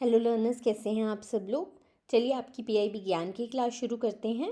Hello learners, कैसे हैं आप सब लोग। चलिए आपकी पीआईबी ज्ञान की क्लास शुरू करते हैं।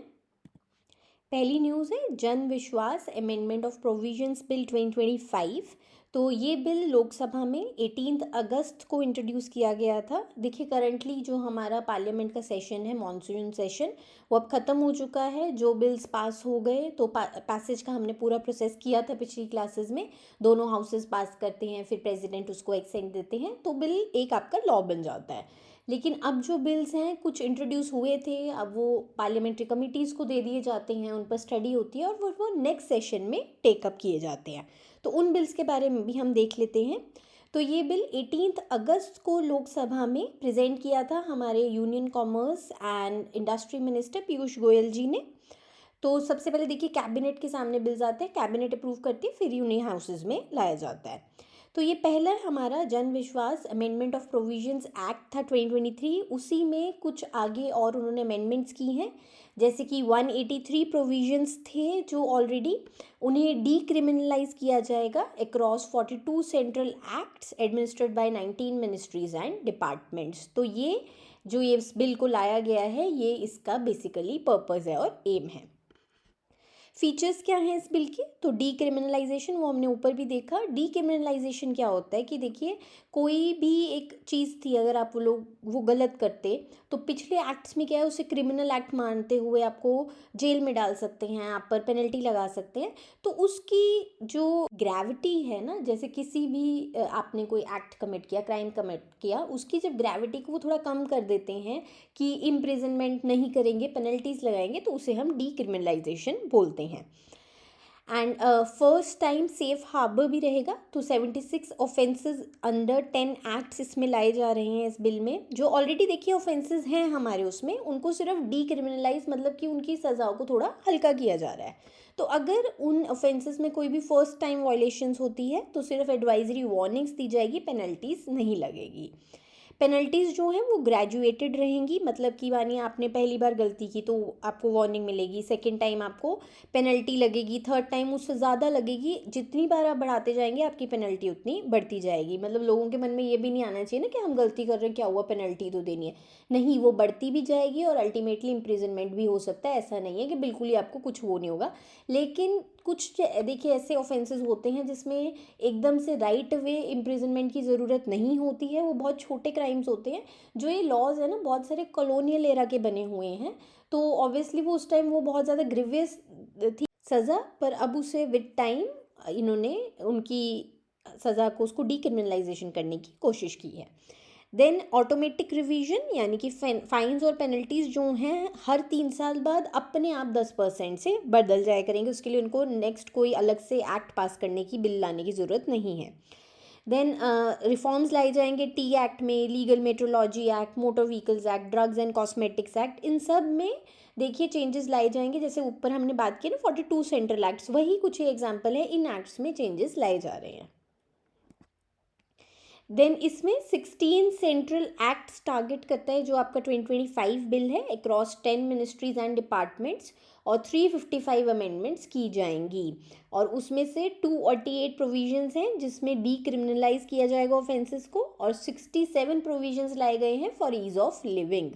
पहली न्यूज़ है जन विश्वास अमेंडमेंट ऑफ प्रोविजंस बिल 2025। तो ये बिल लोकसभा में 18 अगस्त को इंट्रोड्यूस किया गया था। देखिए करंटली जो हमारा पार्लियामेंट का सेशन है, मॉनसून सेशन, वो अब ख़त्म हो चुका है। जो बिल्स पास हो गए तो पैसेज का हमने पूरा प्रोसेस किया था पिछली क्लासेस में। दोनों हाउसेस पास करते हैं, फिर प्रेसिडेंट उसको एक्सटेंड देते हैं, तो बिल एक आपका लॉ बन जाता है। लेकिन अब जो बिल्स हैं कुछ इंट्रोड्यूस हुए थे, अब वो पार्लियामेंट्री कमिटीज़ को दे दिए जाते हैं, उन पर स्टडी होती है और वो नेक्स्ट सेशन में टेकअप किए जाते हैं। तो उन बिल्स के बारे में भी हम देख लेते हैं। तो ये बिल 18 अगस्त को लोकसभा में प्रेजेंट किया था हमारे union commerce and industry minister Piyush Goyal ji ने। तो सबसे पहले देखिए कैबिनेट के सामने बिल्स आते हैं, कैबिनेट अप्रूव करती है, फिर यूनियन हाउसेज में लाया जाता है। तो ये पहला हमारा जन विश्वास अमेंडमेंट ऑफ प्रोविजंस एक्ट था 2023। उसी में कुछ आगे और उन्होंने अमेंडमेंट्स की हैं, जैसे कि 183 प्रोविजंस थे जो ऑलरेडी, उन्हें डीक्रिमिनलाइज किया जाएगा across 42 central acts administered by 19 ministries and departments. तो ये इस बिल को लाया गया है, ये इसका बेसिकली पर्पज़ है और एम है। फीचर्स क्या हैं इस बिल के? तो डीक्रिमिनलाइजेशन, वो हमने ऊपर भी देखा। डीक्रिमिनलाइजेशन क्या होता है कि देखिए कोई भी एक चीज़ थी, अगर आप वो गलत करते तो पिछले एक्ट्स में क्या है, उसे क्रिमिनल एक्ट मानते हुए आपको जेल में डाल सकते हैं, आप पर पेनल्टी लगा सकते हैं। तो उसकी जो ग्रेविटी है ना, जैसे किसी भी आपने कोई एक्ट कमिट किया, क्राइम कमिट किया, उसकी जब ग्रेविटी को वो थोड़ा कम कर देते हैं कि इम्प्रिजनमेंट नहीं करेंगे, पेनल्टीज लगाएंगे, तो उसे हम डीक्रिमिनलाइजेशन बोलते हैं। And first time safe harbour भी रहेगा। तो 76 ऑफेंसेस अंडर 10 एक्ट्स इसमें लाए जा रहे हैं इस बिल में। जो ऑलरेडी देखिए ऑफेंसेस हैं हमारे उसमें, उनको सिर्फ डीक्रिमिनलाइज, मतलब कि उनकी सज़ाओं को थोड़ा हल्का किया जा रहा है। तो अगर उन ऑफेंसेस में कोई भी फर्स्ट टाइम वायलेशंस होती है तो सिर्फ एडवाइजरी वार्निंग्स दी जाएगी, पेनल्टीज नहीं लगेगी। पेनल्टीज़ जो हैं वो ग्रेजुएटेड रहेंगी, मतलब कि मानिए आपने पहली बार गलती की तो आपको वार्निंग मिलेगी, सेकंड टाइम आपको पेनल्टी लगेगी, थर्ड टाइम उससे ज़्यादा लगेगी। जितनी बार आप बढ़ाते जाएंगे आपकी पेनल्टी उतनी बढ़ती जाएगी। मतलब लोगों के मन में ये भी नहीं आना चाहिए ना कि हम गलती कर रहे हैं, क्या हुआ, पेनल्टी तो देनी है। नहीं, वो बढ़ती भी जाएगी और अल्टीमेटली इम्प्रिजनमेंट भी हो सकता है। ऐसा नहीं है कि बिल्कुल ही आपको कुछ हो नहीं होगा। लेकिन कुछ देखिए ऐसे ऑफेंसेस होते हैं जिसमें एकदम से राइट वे इम्प्रिजनमेंट की ज़रूरत नहीं होती है, वो बहुत छोटे क्राइम्स होते हैं। जो ये लॉज है ना, बहुत सारे कॉलोनियल एरा के बने हुए हैं, तो ऑब्वियसली वो उस टाइम वो बहुत ज़्यादा ग्रीवियस थी सज़ा, पर अब उसे विद टाइम इन्होंने उनकी सज़ा को, उसको डीक्रिमिनलाइजेशन करने की कोशिश की है। देन ऑटोमेटिक रिवीजन, यानी कि फाइन्स और पेनल्टीज़ जो हैं हर 3 साल बाद अपने आप 10% से बदल जाया करेंगे। उसके लिए उनको नेक्स्ट कोई अलग से एक्ट पास करने की, बिल लाने की ज़रूरत नहीं है। देन रिफॉर्म्स लाए जाएंगे टी एक्ट में, legal metrology act, motor vehicles act, drugs and cosmetics act, इन सब में देखिए चेंजेस लाए जाएंगे। जैसे ऊपर हमने बात की ना 42 सेंट्रल एक्ट्स, वही कुछ एग्जाम्पल है, इन एक्ट्स में चेंजेस लाए जा रहे हैं। देन इसमें 16 सेंट्रल एक्ट्स टारगेट करता है जो आपका 2025 बिल है, अक्रॉस 10 मिनिस्ट्रीज एंड डिपार्टमेंट्स, और 355 अमेंडमेंट्स की जाएंगी। और उसमें से 288 प्रोविजंस हैं जिसमें डीक्रिमिनलाइज किया जाएगा ऑफेंसेस को, और 67 प्रोविजंस लाए गए हैं फॉर ईज़ ऑफ लिविंग।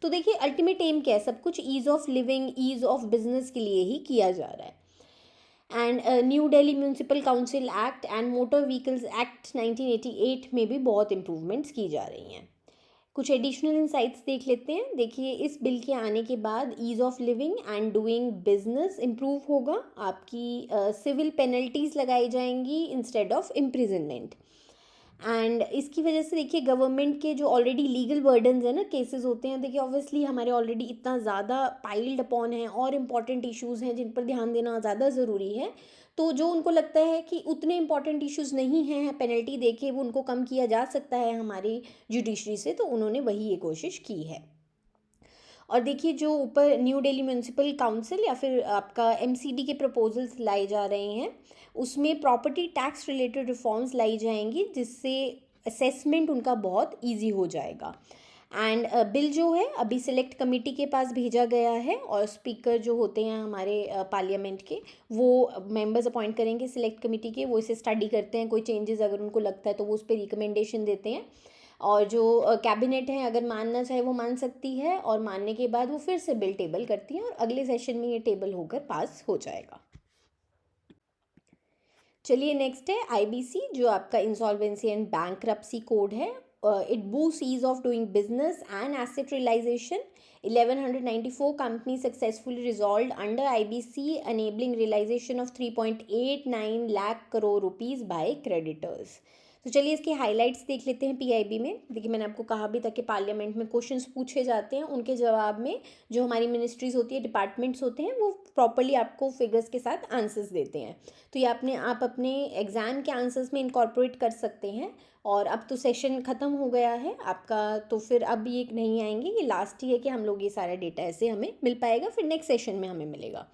तो देखिए अल्टीमेट एम क्या है, सब कुछ ease of living, ease of business के लिए ही किया जा रहा है। And new Delhi municipal council act and motor vehicles act 1988 में भी बहुत इम्प्रूवमेंट्स की जा रही हैं। कुछ एडिशनल इंसाइट्स देख लेते हैं। देखिए इस बिल के आने के बाद ease of living and doing business improve होगा, आपकी सिविल पेनल्टीज़ लगाई जाएंगी इंस्टेड ऑफ इम्प्रिजनमेंट। एंड इसकी वजह से देखिए गवर्नमेंट के जो ऑलरेडी लीगल बर्डन्स है ना, केसेस होते हैं, देखिए ऑब्वियसली हमारे ऑलरेडी इतना ज़्यादा पाइल्ड अपॉन है और इम्पॉर्टेंट इश्यूज़ हैं जिन पर ध्यान देना ज़्यादा ज़रूरी है। तो जो उनको लगता है कि उतने इम्पॉर्टेंट इश्यूज़ नहीं हैं, पेनल्टी देके वो उनको कम किया जा सकता है हमारी जुडिशरी से, तो उन्होंने वही ये कोशिश की है। और देखिए जो ऊपर न्यू दिल्ली म्यूनसिपल काउंसिल या फिर आपका एमसीडी के प्रपोजल्स लाए जा रहे हैं, उसमें प्रॉपर्टी टैक्स रिलेटेड रिफॉर्म्स लाई जाएंगी जिससे असेसमेंट उनका बहुत इजी हो जाएगा। एंड बिल जो है अभी सिलेक्ट कमेटी के पास भेजा गया है, और स्पीकर जो होते हैं हमारे पार्लियामेंट के, वो मेंबर्स अपॉइंट करेंगे सिलेक्ट कमेटी के, वो इसे स्टडी करते हैं, कोई चेंजेस अगर उनको लगता है तो वो उस पर रिकमेंडेशन देते हैं। और जो कैबिनेट है अगर मानना चाहे वो मान सकती है, और मानने के बाद वो फिर से बिल टेबल करती है और अगले सेशन में ये टेबल होकर पास हो जाएगा। चलिए नेक्स्ट है आईबीसी, जो आपका इंसॉल्वेंसी एंड बैंक्रप्सी कोड है। It boosts ease of doing business and asset realisation. 1194 companies successfully resolved under IBC, enabling realization of 3.89 lakh crore rupees by creditors. तो चलिए इसके हाइलाइट्स देख लेते हैं पीआईबी में। देखिए मैंने आपको कहा भी था कि पार्लियामेंट में क्वेश्चंस पूछे जाते हैं, उनके जवाब में जो हमारी मिनिस्ट्रीज होती है, डिपार्टमेंट्स होते हैं, वो प्रॉपरली आपको फिगर्स के साथ आंसर्स देते हैं। तो ये आप अपने एग्ज़ाम के आंसर्स में इनकॉर्पोरेट कर सकते हैं। और अब तो सेशन ख़त्म हो गया है आपका, तो फिर अब ये नहीं आएंगे, ये लास्ट ही है कि हम लोग ये सारा डेटा ऐसे हमें मिल पाएगा, फिर नेक्स्ट सेशन में हमें मिलेगा।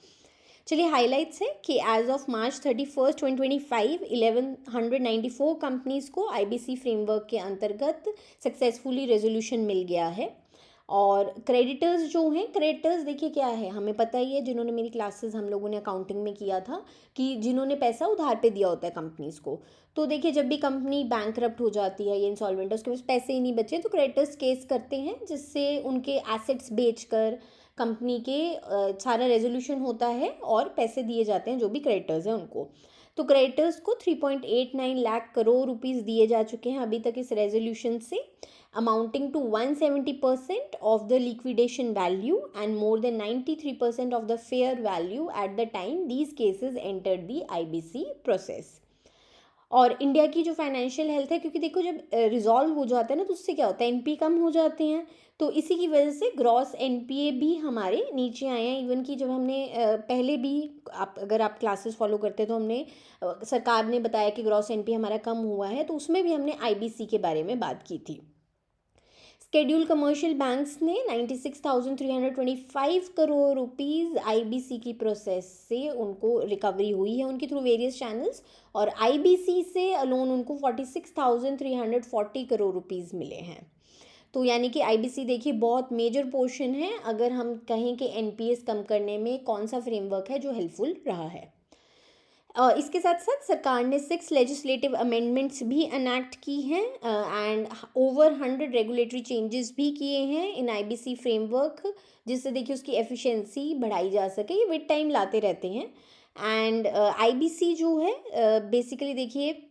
चलिए हाइलाइट्स है कि एज ऑफ March 31, 2025 1194 कंपनीज़ को आईबीसी फ्रेमवर्क के अंतर्गत सक्सेसफुली रेजोल्यूशन मिल गया है। और क्रेडिटर्स जो हैं, क्रेडिटर्स देखिए क्या है, हमें पता ही है, जिन्होंने मेरी क्लासेस हम लोगों ने अकाउंटिंग में किया था, कि जिन्होंने पैसा उधार पे दिया होता है कंपनीज़ को। तो देखिए जब भी कंपनी बैंकरप्ट हो जाती है या इंसॉल्वेंट है, उसके पास पैसे ही नहीं बचे, तो क्रेडिटर्स केस करते हैं, जिससे उनके एसेट्स बेचकर कंपनी के सारा रेजोल्यूशन होता है और पैसे दिए जाते हैं जो भी क्रेडिटर्स हैं उनको। तो क्रेडिटर्स को 3.89 लाख करोड़ रुपीस दिए जा चुके हैं अभी तक इस रेजोल्यूशन से, amounting to 170% of the liquidation value and more than 93% of the fair value at the time these cases entered the IBC process. और इंडिया की जो फाइनेंशियल हेल्थ है, क्योंकि देखो जब रिजॉल्व हो जाता है ना, तो उससे क्या होता है, एनपी कम हो जाते हैं, तो इसी की वजह से ग्रॉस एनपीए भी हमारे नीचे आए हैं। इवन कि जब हमने पहले भी, अगर आप क्लासेस फॉलो करते हैं तो हमने सरकार ने बताया कि ग्रॉस एनपीए हमारा कम हुआ है, तो उसमें भी हमने आईबीसी के बारे में बात की थी। स्केड्यूल कमर्शियल बैंक्स ने 96,325 करोड़ रुपीस आईबीसी की प्रोसेस से उनको रिकवरी हुई है उनकी थ्रू वेरियस चैनल्स, और आईबीसी से अलोन उनको 46,340 करोड़ रुपीस मिले हैं। तो यानी कि आईबीसी देखिए बहुत मेजर पोर्शन है, अगर हम कहें कि एनपीएस कम करने में कौन सा फ्रेमवर्क है जो हेल्पफुल रहा है। इसके साथ साथ सरकार ने 6 लेजिस्लेटिव अमेंडमेंट्स भी अनैक्ट की हैं एंड ओवर 100 रेगुलेटरी चेंजेस भी किए हैं इन आईबीसी फ्रेमवर्क, जिससे देखिए उसकी एफिशिएंसी बढ़ाई जा सके। ये विद टाइम लाते रहते हैं। एंड आईबीसी जो है बेसिकली देखिए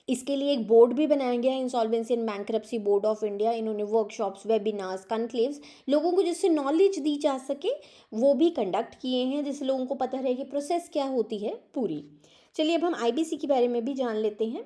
इसके लिए एक बोर्ड भी बनाया गया है, insolvency and bankruptcy board of India. इन्होंने वर्कशॉप्स, वेबिनार्स, कॉन्क्लेव्स लोगों को जिससे नॉलेज दी जा सके वो भी कंडक्ट किए हैं, जिससे लोगों को पता रहे कि प्रोसेस क्या होती है पूरी। चलिए अब हम आईबीसी के बारे में भी जान लेते हैं।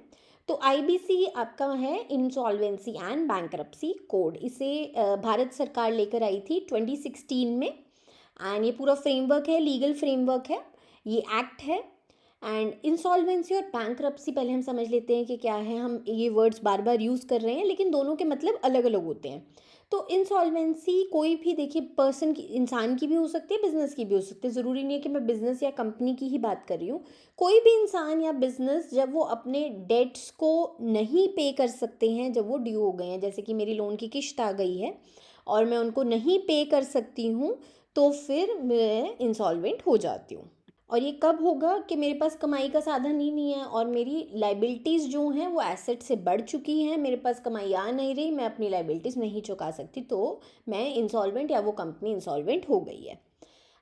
तो आईबीसी आपका है इंसॉल्वेंसी एंड बैंक्रप्सी कोड। इसे भारत सरकार लेकर आई थी 2016 में, एंड ये पूरा फ्रेमवर्क है, लीगल फ्रेमवर्क है, ये एक्ट है। एंड इंसॉल्वेंसी और बैंक्रप्सी पहले हम समझ लेते हैं कि क्या है। हम ये वर्ड्स बार बार यूज़ कर रहे हैं, लेकिन दोनों के मतलब अलग अलग होते हैं। तो इंसॉल्वेंसी कोई भी देखिए पर्सन की, इंसान की भी हो सकती है, बिजनेस की भी हो सकती है। ज़रूरी नहीं है कि मैं बिजनेस या कंपनी की ही बात कर रही हूँ। कोई भी इंसान या बिजनेस जब वो अपने डेट्स को नहीं पे कर सकते हैं, जब वो ड्यू हो गए हैं, जैसे कि मेरी लोन की किश्त आ गई है और मैं उनको नहीं पे कर सकती हूँ, तो फिर मैं इंसॉल्वेंट हो जाती हूँ। और ये कब होगा कि मेरे पास कमाई का साधन ही नहीं है और मेरी लाइबिलिटीज़ जो हैं वो एसेट से बढ़ चुकी हैं, मेरे पास कमाई आ नहीं रही, मैं अपनी लाइबिलिटीज़ नहीं चुका सकती, तो मैं इंसॉल्वेंट या वो कंपनी इंसॉल्वेंट हो गई है।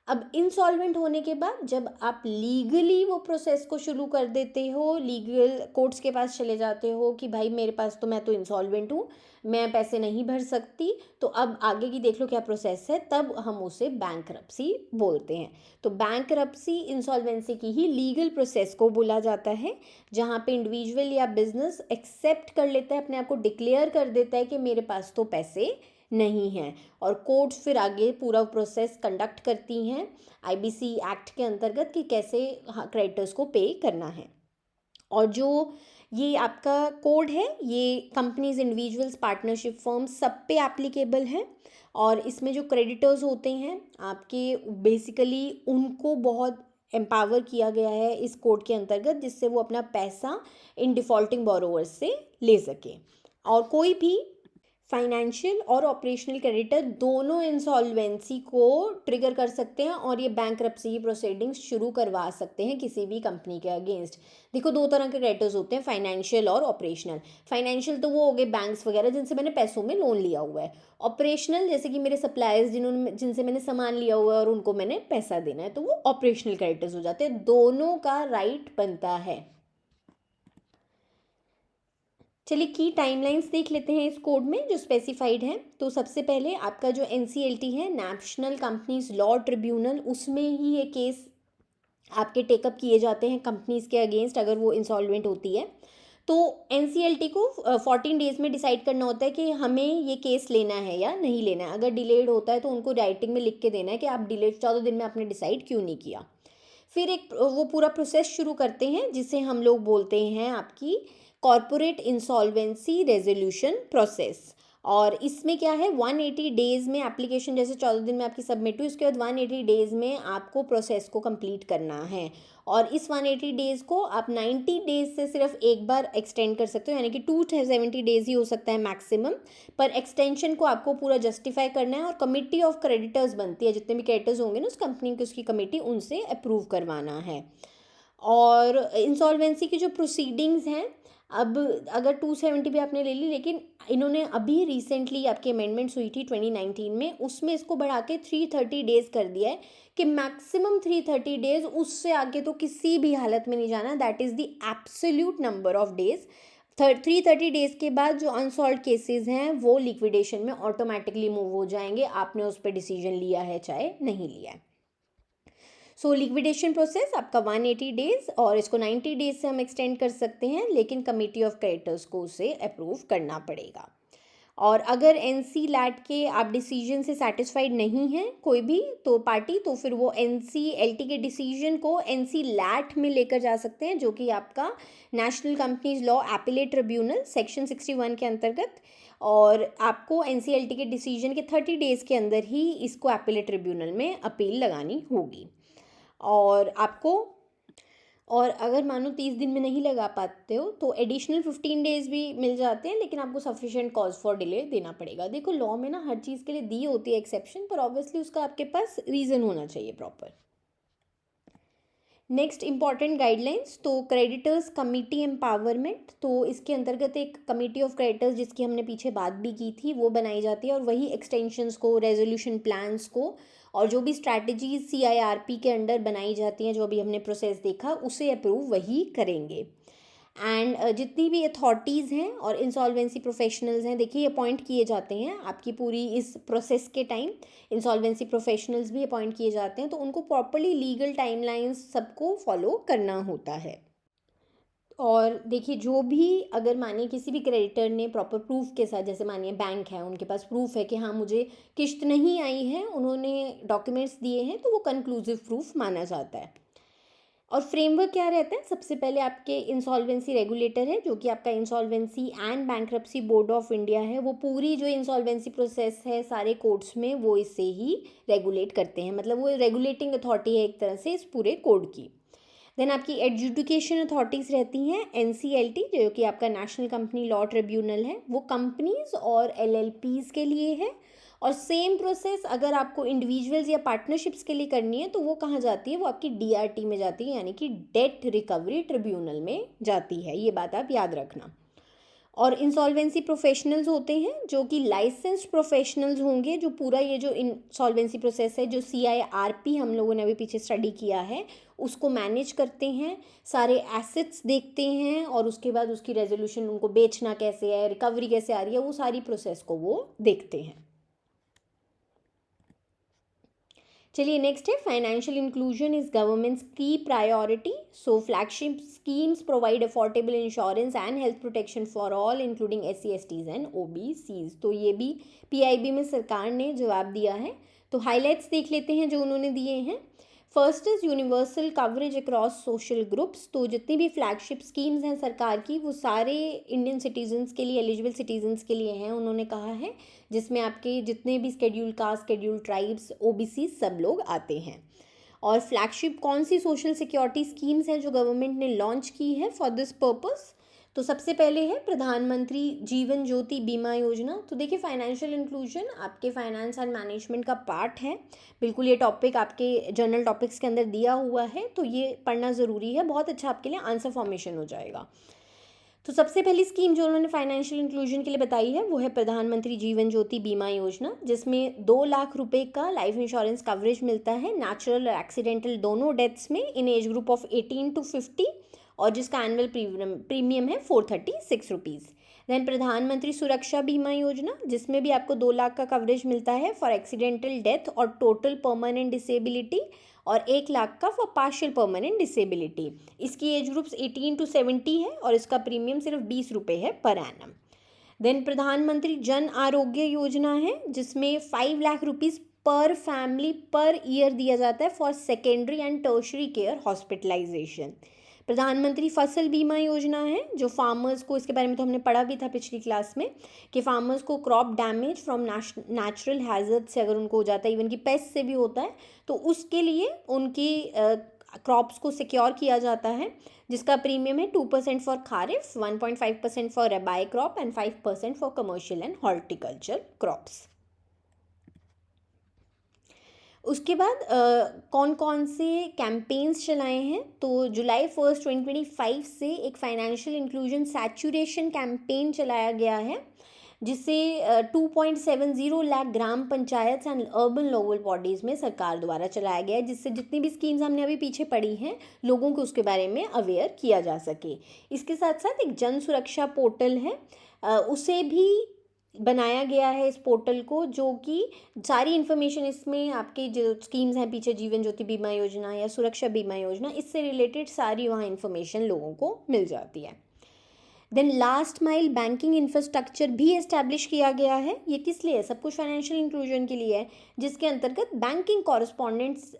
अब इंसॉल्वेंट होने के बाद जब आप लीगली वो प्रोसेस को शुरू कर देते हो, लीगल कोर्ट्स के पास चले जाते हो कि भाई मेरे पास तो, मैं तो इंसॉल्वेंट हूँ, मैं पैसे नहीं भर सकती, तो अब आगे की देख लो क्या प्रोसेस है, तब हम उसे बैंकरप्सी बोलते हैं। तो बैंकरप्सी इंसॉल्वेंसी की ही लीगल प्रोसेस को बोला जाता है, जहाँ पे इंडिविजुअल या बिजनेस एक्सेप्ट कर लेता है, अपने आप को डिक्लेयर कर देता है कि मेरे पास तो पैसे नहीं हैं, और कोर्ट्स फिर आगे पूरा प्रोसेस कंडक्ट करती हैं आईबीसी एक्ट के अंतर्गत कि कैसे क्रेडिटर्स को पे करना है। और जो ये आपका कोड है, ये कंपनीज, इंडिविजुअल्स, पार्टनरशिप फर्म्स सब पे एप्लीकेबल है। और इसमें जो क्रेडिटर्स होते हैं आपके, बेसिकली उनको बहुत एम्पावर किया गया है इस कोड के अंतर्गत, जिससे वो अपना पैसा इन डिफ़ॉल्टिंग बोरोवर्स से ले सके। और कोई भी फाइनेंशियल और ऑपरेशनल क्रेडिटर दोनों इंसॉल्वेंसी को ट्रिगर कर सकते हैं और ये बैंकरप्सी की प्रोसीडिंग्स शुरू करवा सकते हैं किसी भी कंपनी के अगेंस्ट। देखो, दो तरह के क्रेडिटर्स होते हैं, फाइनेंशियल और ऑपरेशनल। फाइनेंशियल तो वो हो गए बैंक्स वगैरह जिनसे मैंने पैसों में लोन लिया हुआ है। ऑपरेशनल जैसे कि मेरे सप्लायर्स जिनसे मैंने सामान लिया हुआ है और उनको मैंने पैसा देना है, तो वो ऑपरेशनल क्रेडिटर्स हो जाते हैं। दोनों का राइट बनता है। चलिए की टाइमलाइंस देख लेते हैं इस कोड में जो स्पेसिफाइड है। तो सबसे पहले आपका जो NCLT है, नेशनल कंपनीज लॉ ट्रिब्यूनल, उसमें ही ये केस आपके टेकअप किए जाते हैं कंपनीज के अगेंस्ट अगर वो इंसॉल्वेंट होती है। तो NCLT को 14 डेज में डिसाइड करना होता है कि हमें ये केस लेना है या नहीं लेना है। अगर डिलेड होता है तो उनको राइटिंग में लिख के देना है कि आप डिलेड 14 दिन में आपने डिसाइड क्यों नहीं किया। फिर एक वो पूरा प्रोसेस शुरू करते हैं जिसे हम लोग बोलते हैं आपकी कॉरपोरेट इंसॉल्वेंसी रेजोल्यूशन प्रोसेस। और इसमें क्या है, 180 डेज़ में एप्लीकेशन जैसे 14 दिन में आपकी सबमिट हुई, उसके बाद 180 डेज़ में आपको प्रोसेस को कंप्लीट करना है। और इस 180 डेज़ को आप 90 डेज़ से सिर्फ एक बार एक्सटेंड कर सकते हो, यानी कि 270 डेज़ ही हो सकता है मैक्सिमम। पर एक्सटेंशन को आपको पूरा जस्टिफाई करना है और कमिटी ऑफ क्रेडिटर्स बनती है, जितने भी क्रेडिटर्स होंगे ना उस कंपनी की, उसकी कमेटी, उनसे अप्रूव करवाना है। और इंसॉल्वेंसी की जो प्रोसीडिंग्स हैं, अब अगर 270 भी आपने ले ली, लेकिन इन्होंने अभी रिसेंटली आपकी अमेंडमेंट्स हुई थी 2019 में, उसमें इसको बढ़ा के 330 डेज़ कर दिया है कि मैक्सिमम 330 डेज़, उससे आगे तो किसी भी हालत में नहीं जाना। That is the absolute number of days. 330 days के बाद जो अनसॉल्व केसेस हैं वो लिक्विडेशन में ऑटोमेटिकली मूव हो जाएंगे, आपने उस पर डिसीजन लिया है चाहे नहीं लिया है। सो लिक्विडेशन प्रोसेस आपका 180 डेज़, और इसको 90 डेज़ से हम एक्सटेंड कर सकते हैं, लेकिन कमिटी ऑफ क्रेडिटर्स को उसे अप्रूव करना पड़ेगा। और अगर NCLAT के आप डिसीजन से सेटिस्फाइड नहीं हैं कोई भी तो पार्टी, तो फिर वो NCLT के डिसीजन को NCLAT में लेकर जा सकते हैं, जो कि आपका national companies law appellate tribunal section 61 के अंतर्गत। और आपको NCLT के डिसीजन के 30 डेज़ के अंदर ही इसको एपिलेट ट्रिब्यूनल में अपील लगानी होगी। और आपको, और अगर मानो 30 दिन में नहीं लगा पाते हो तो एडिशनल 15 डेज़ भी मिल जाते हैं, लेकिन आपको सफिशिएंट कॉज फॉर डिले देना पड़ेगा। देखो, लॉ में ना हर चीज़ के लिए दी होती है एक्सेप्शन, पर ऑब्वियसली उसका आपके पास रीज़न होना चाहिए प्रॉपर। नेक्स्ट इंपॉर्टेंट गाइडलाइंस, तो क्रेडिटर्स कमिटी एम्पावरमेंट, तो इसके अंतर्गत एक कमिटी ऑफ क्रेडिटर्स जिसकी हमने पीछे बात भी की थी वो बनाई जाती है, और वही एक्सटेंशंस को, रेजोल्यूशन प्लान्स को, और जो भी स्ट्रैटेजीज CIRP के अंडर बनाई जाती हैं, जो अभी हमने प्रोसेस देखा, उसे अप्रूव वही करेंगे। एंड जितनी भी अथॉरिटीज़ हैं और इंसॉल्वेंसी प्रोफेशनल्स हैं, देखिए अपॉइंट किए जाते हैं आपकी पूरी इस प्रोसेस के टाइम। इंसॉल्वेंसी प्रोफेशनल्स भी अपॉइंट किए जाते हैं, तो उनको प्रॉपर्ली लीगल टाइमलाइंस सबको फॉलो करना होता है। और देखिए, जो भी अगर मानिए किसी भी क्रेडिटर ने प्रॉपर प्रूफ के साथ, जैसे मानिए बैंक है, उनके पास प्रूफ है कि हाँ मुझे किस्त नहीं आई है, उन्होंने डॉक्यूमेंट्स दिए हैं, तो वो कंक्लूसिव प्रूफ माना जाता है। और फ्रेमवर्क क्या रहता है, सबसे पहले आपके इंसॉल्वेंसी रेगुलेटर है, जो कि आपका insolvency and bankruptcy board of India है। वो पूरी जो इंसॉल्वेंसी प्रोसेस है सारे कोर्ट्स में, वो इससे ही रेगुलेट करते हैं, मतलब वो रेगुलेटिंग अथॉरिटी है एक तरह से इस पूरे कोड की। देन आपकी एडजुडिकेशन अथॉरिटीज़ रहती हैं NCLT, जो कि आपका नेशनल कंपनी लॉ ट्रिब्यूनल है, वो कंपनीज और LLPs के लिए है। और सेम प्रोसेस अगर आपको इंडिविजुअल्स या पार्टनरशिप्स के लिए करनी है तो वो कहाँ जाती है, वो आपकी DRT में जाती है, यानी कि डेट रिकवरी ट्रिब्यूनल में जाती है। ये बात आप याद रखना। और इंसॉल्वेंसी प्रोफेशनल्स होते हैं जो कि लाइसेंस्ड प्रोफेशनल्स होंगे, जो पूरा ये जो इंसॉल्वेंसी प्रोसेस है, जो CIRP हम लोगों ने अभी पीछे स्टडी किया है, उसको मैनेज करते हैं, सारे एसेट्स देखते हैं, और उसके बाद उसकी रेजोल्यूशन, उनको बेचना कैसे है, रिकवरी कैसे आ रही है, वो सारी प्रोसेस को वो देखते हैं। चलिए नेक्स्ट है, फाइनेंशियल इंक्लूजन इज गवर्नमेंट्स की priority. So flagship schemes provide affordable insurance and health protection for all including SC STs and OBCs। तो ये भी PIB में सरकार ने जवाब दिया है। तो हाईलाइट्स देख लेते हैं जो उन्होंने दिए हैं। First is universal coverage across social groups. तो जितनी भी फ्लैगशिप स्कीम्स हैं सरकार की, वो सारे इंडियन सिटीजन्स के लिए, एलिजिबल सिटीजन्स के लिए हैं, उन्होंने कहा है, जिसमें आपके जितने भी schedule caste, schedule tribes, OBC सब लोग आते हैं। और फ्लैगशिप कौन सी सोशल सिक्योरिटी स्कीम्स हैं जो गवर्नमेंट ने लॉन्च की है फॉर दिस पर्पस, तो सबसे पहले है प्रधानमंत्री जीवन ज्योति बीमा योजना। तो देखिए फाइनेंशियल इंक्लूजन आपके फाइनेंस एंड मैनेजमेंट का पार्ट है, बिल्कुल ये टॉपिक आपके जनरल टॉपिक्स के अंदर दिया हुआ है, तो ये पढ़ना ज़रूरी है, बहुत अच्छा आपके लिए आंसर फॉर्मेशन हो जाएगा। तो सबसे पहली स्कीम जो उन्होंने फाइनेंशियल इंक्लूजन के लिए बताई है वो है प्रधानमंत्री जीवन ज्योति बीमा योजना, जिसमें 2 लाख रुपए का लाइफ इंश्योरेंस कवरेज मिलता है नेचुरल और एक्सीडेंटल दोनों डेथ्स में इन एज ग्रुप ऑफ 18 to 50, और जिसका एनुअल प्रीमियम है 436 रुपीज़। देन प्रधानमंत्री सुरक्षा बीमा योजना, जिसमें भी आपको 2 लाख का कवरेज मिलता है फॉर एक्सीडेंटल डेथ और टोटल परमानेंट डिसेबिलिटी, और 1 लाख का फॉर पार्शियल परमानेंट डिसेबिलिटी। इसकी एज ग्रुप्स 18 to 70 है और इसका प्रीमियम सिर्फ 20 रुपये है पर एनम। देन प्रधानमंत्री जन आरोग्य योजना है, जिसमें 5 lakh rupees per family per year दिया जाता है for secondary and tertiary care hospitalisation. प्रधानमंत्री फसल बीमा योजना है, जो फार्मर्स को, इसके बारे में तो हमने पढ़ा भी था पिछली क्लास में, कि फार्मर्स को crop damage from natural hazard से अगर उनको हो जाता है, इवन कि पेस्ट से भी होता है, तो उसके लिए उनकी क्रॉप्स को सिक्योर किया जाता है, जिसका प्रीमियम है 2% for kharif, 1.5% for rabi crop and 5% for commercial and horticulture crops. उसके बाद कौन कौन से कैंपेन्स चलाए हैं, तो जुलाई 1, 2025 से एक फाइनेंशियल इंक्लूजन सैचुरेशन कैंपेन चलाया गया है, जिसे 2.70 लाख ग्राम panchayat and urban local bodies में सरकार द्वारा चलाया गया है, जिससे जितनी भी स्कीम्स हमने अभी पीछे पढ़ी हैं लोगों को उसके बारे में अवेयर किया जा सके। इसके साथ साथ एक जन सुरक्षा पोर्टल है, उसे भी बनाया गया है इस पोर्टल को, जो कि सारी इन्फॉर्मेशन इसमें आपके जो स्कीम्स हैं पीछे, जीवन ज्योति बीमा योजना या सुरक्षा बीमा योजना, इससे रिलेटेड सारी वहाँ इन्फॉर्मेशन लोगों को मिल जाती है। Then last mile banking infrastructure भी एस्टैब्लिश किया गया है। ये किस लिए है? सब कुछ फाइनेंशियल इंक्लूजन के लिए है, जिसके अंतर्गत बैंकिंग कॉरेस्पॉन्डेंट्स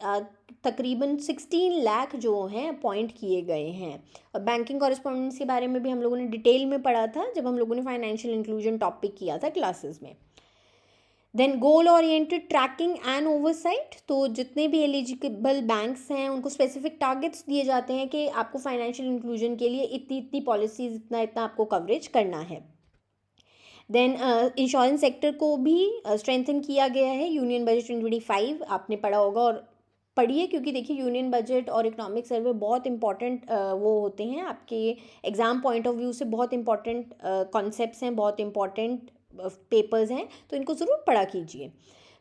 तकरीबन 16 लाख जो हैं अपॉइंट किए गए हैं। और बैंकिंग कॉरेस्पॉन्डेंट्स के बारे में भी हम लोगों ने डिटेल में पढ़ा था जब हम लोगों ने फाइनेंशियल इंक्लूजन टॉपिक किया था क्लासेस में। Then goal oriented tracking and oversight, तो जितने भी एलिजिबल बैंक्स हैं उनको स्पेसिफिक टारगेट्स दिए जाते हैं कि आपको फाइनेंशियल इंक्लूजन के लिए इतनी इतनी पॉलिसीज, इतना इतना आपको कवरेज करना है। देन इंश्योरेंस सेक्टर को भी स्ट्रेंथन किया गया है। यूनियन बजट 2025 आपने पढ़ा होगा और पढ़िए, क्योंकि देखिए यूनियन बजट और इकोनॉमिक सर्वे बहुत इंपॉर्टेंट वो होते हैं आपके एग्ज़ाम पॉइंट ऑफ व्यू से, बहुत इंपॉर्टेंट कॉन्सेप्ट्स हैं, बहुत इंपॉर्टेंट पेपर्स हैं, तो इनको ज़रूर पढ़ा कीजिए।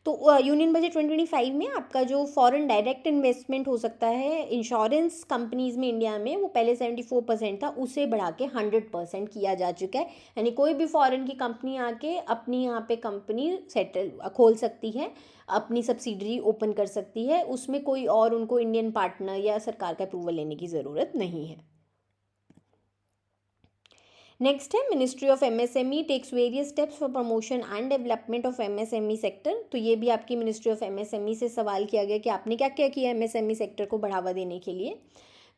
तो यूनियन बजट 2025 में आपका जो फॉरेन डायरेक्ट इन्वेस्टमेंट हो सकता है इंश्योरेंस कंपनीज़ में इंडिया में, वो पहले 74% था, उसे बढ़ा के 100% किया जा चुका है। यानी कोई भी फॉरेन की कंपनी आके अपनी यहाँ पे कंपनी सेटल खोल सकती है, अपनी सब्सिडरी ओपन कर सकती है, उसमें कोई और उनको इंडियन पार्टनर या सरकार का अप्रूवल लेने की ज़रूरत नहीं है। नेक्स्ट है ministry of MSME takes various steps for promotion and development of MSME sector. तो ये भी आपकी मिनिस्ट्री ऑफ एमएसएमई से सवाल किया गया कि आपने क्या क्या किया एमएसएमई सेक्टर को बढ़ावा देने के लिए।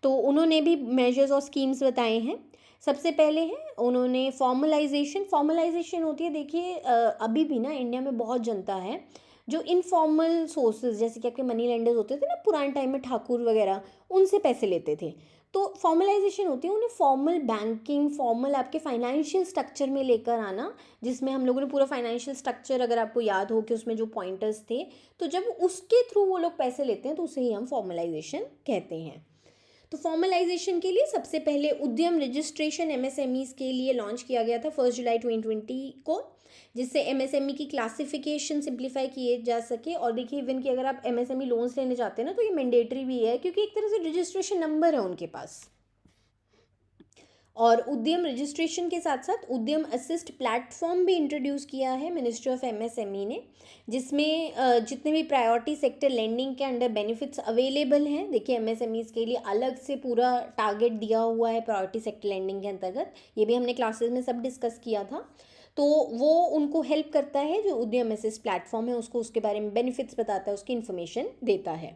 तो उन्होंने भी मेजर्स और स्कीम्स बताए हैं। सबसे पहले है उन्होंने फॉर्मलाइजेशन होती है, देखिए अभी भी ना इंडिया में बहुत जनता है जो इनफॉर्मल सोर्सेज, जैसे कि आपके मनी लेंडर्स होते थे ना पुराने टाइम में, ठाकुर वगैरह, उनसे पैसे लेते थे। तो फॉर्मलाइजेशन होती है उन्हें फॉर्मल बैंकिंग, फॉर्मल आपके फाइनेंशियल स्ट्रक्चर में लेकर आना, जिसमें हम लोगों ने पूरा फाइनेंशियल स्ट्रक्चर, अगर आपको याद हो कि उसमें जो पॉइंटर्स थे, तो जब उसके थ्रू वो लोग पैसे लेते हैं तो उसे ही हम फॉर्मलाइजेशन कहते हैं। तो फॉर्मलाइजेशन के लिए सबसे पहले उद्यम रजिस्ट्रेशन एमएसएमईज के लिए लॉन्च किया गया था 1 जुलाई 2020 को, जिससे एमएसएमई की क्लासिफिकेशन सिंप्लीफाई किए जा सके। और देखिए इवन कि अगर आप एमएसएमई लोन्स लेने जाते हैं ना, तो ये मैंडेटरी भी है, क्योंकि एक तरह से रजिस्ट्रेशन नंबर है उनके पास। और उद्यम रजिस्ट्रेशन के साथ साथ उद्यम असिस्ट प्लेटफॉर्म भी इंट्रोड्यूस किया है मिनिस्ट्री ऑफ एमएसएमई ने, जिसमें जितने भी प्रायोरिटी सेक्टर लेंडिंग के अंडर बेनिफिट्स अवेलेबल हैं, देखिए एमएसएमईज के लिए अलग से पूरा टारगेट दिया हुआ है प्रायोरिटी सेक्टर लेंडिंग के अंतर्गत, ये भी हमने क्लासेस में सब डिस्कस किया था। तो वो उनको हेल्प करता है, जो उद्यम असिस्ट प्लेटफॉर्म है उसको उसके बारे में बेनिफिट्स बताता है, उसकी इन्फॉर्मेशन देता है।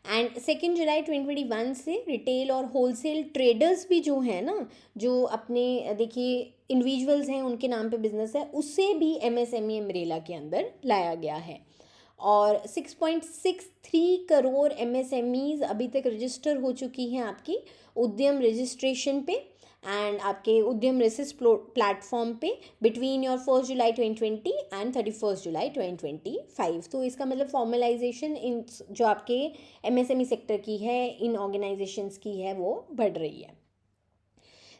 एंड 2 जुलाई 2021 से रिटेल और होलसेल ट्रेडर्स भी जो हैं ना, जो अपने देखिए इंडिविजुअल्स हैं उनके नाम पे बिजनेस है, उससे भी एमएसएमई अम्ब्रेला के अंदर लाया गया है। और 6.63 करोड़ एमएसएमईज अभी तक रजिस्टर हो चुकी हैं आपकी उद्यम रजिस्ट्रेशन पे। एंड आपके उद्यम रेसिस्ट प्लेटफॉर्म पे बिटवीन योर 1 जुलाई 2020 एंड 31 जुलाई 2025। तो इसका मतलब फॉर्मलाइजेशन इन जो आपके MSME सेक्टर की है, इन ऑर्गेनाइजेशंस की है, वो बढ़ रही है।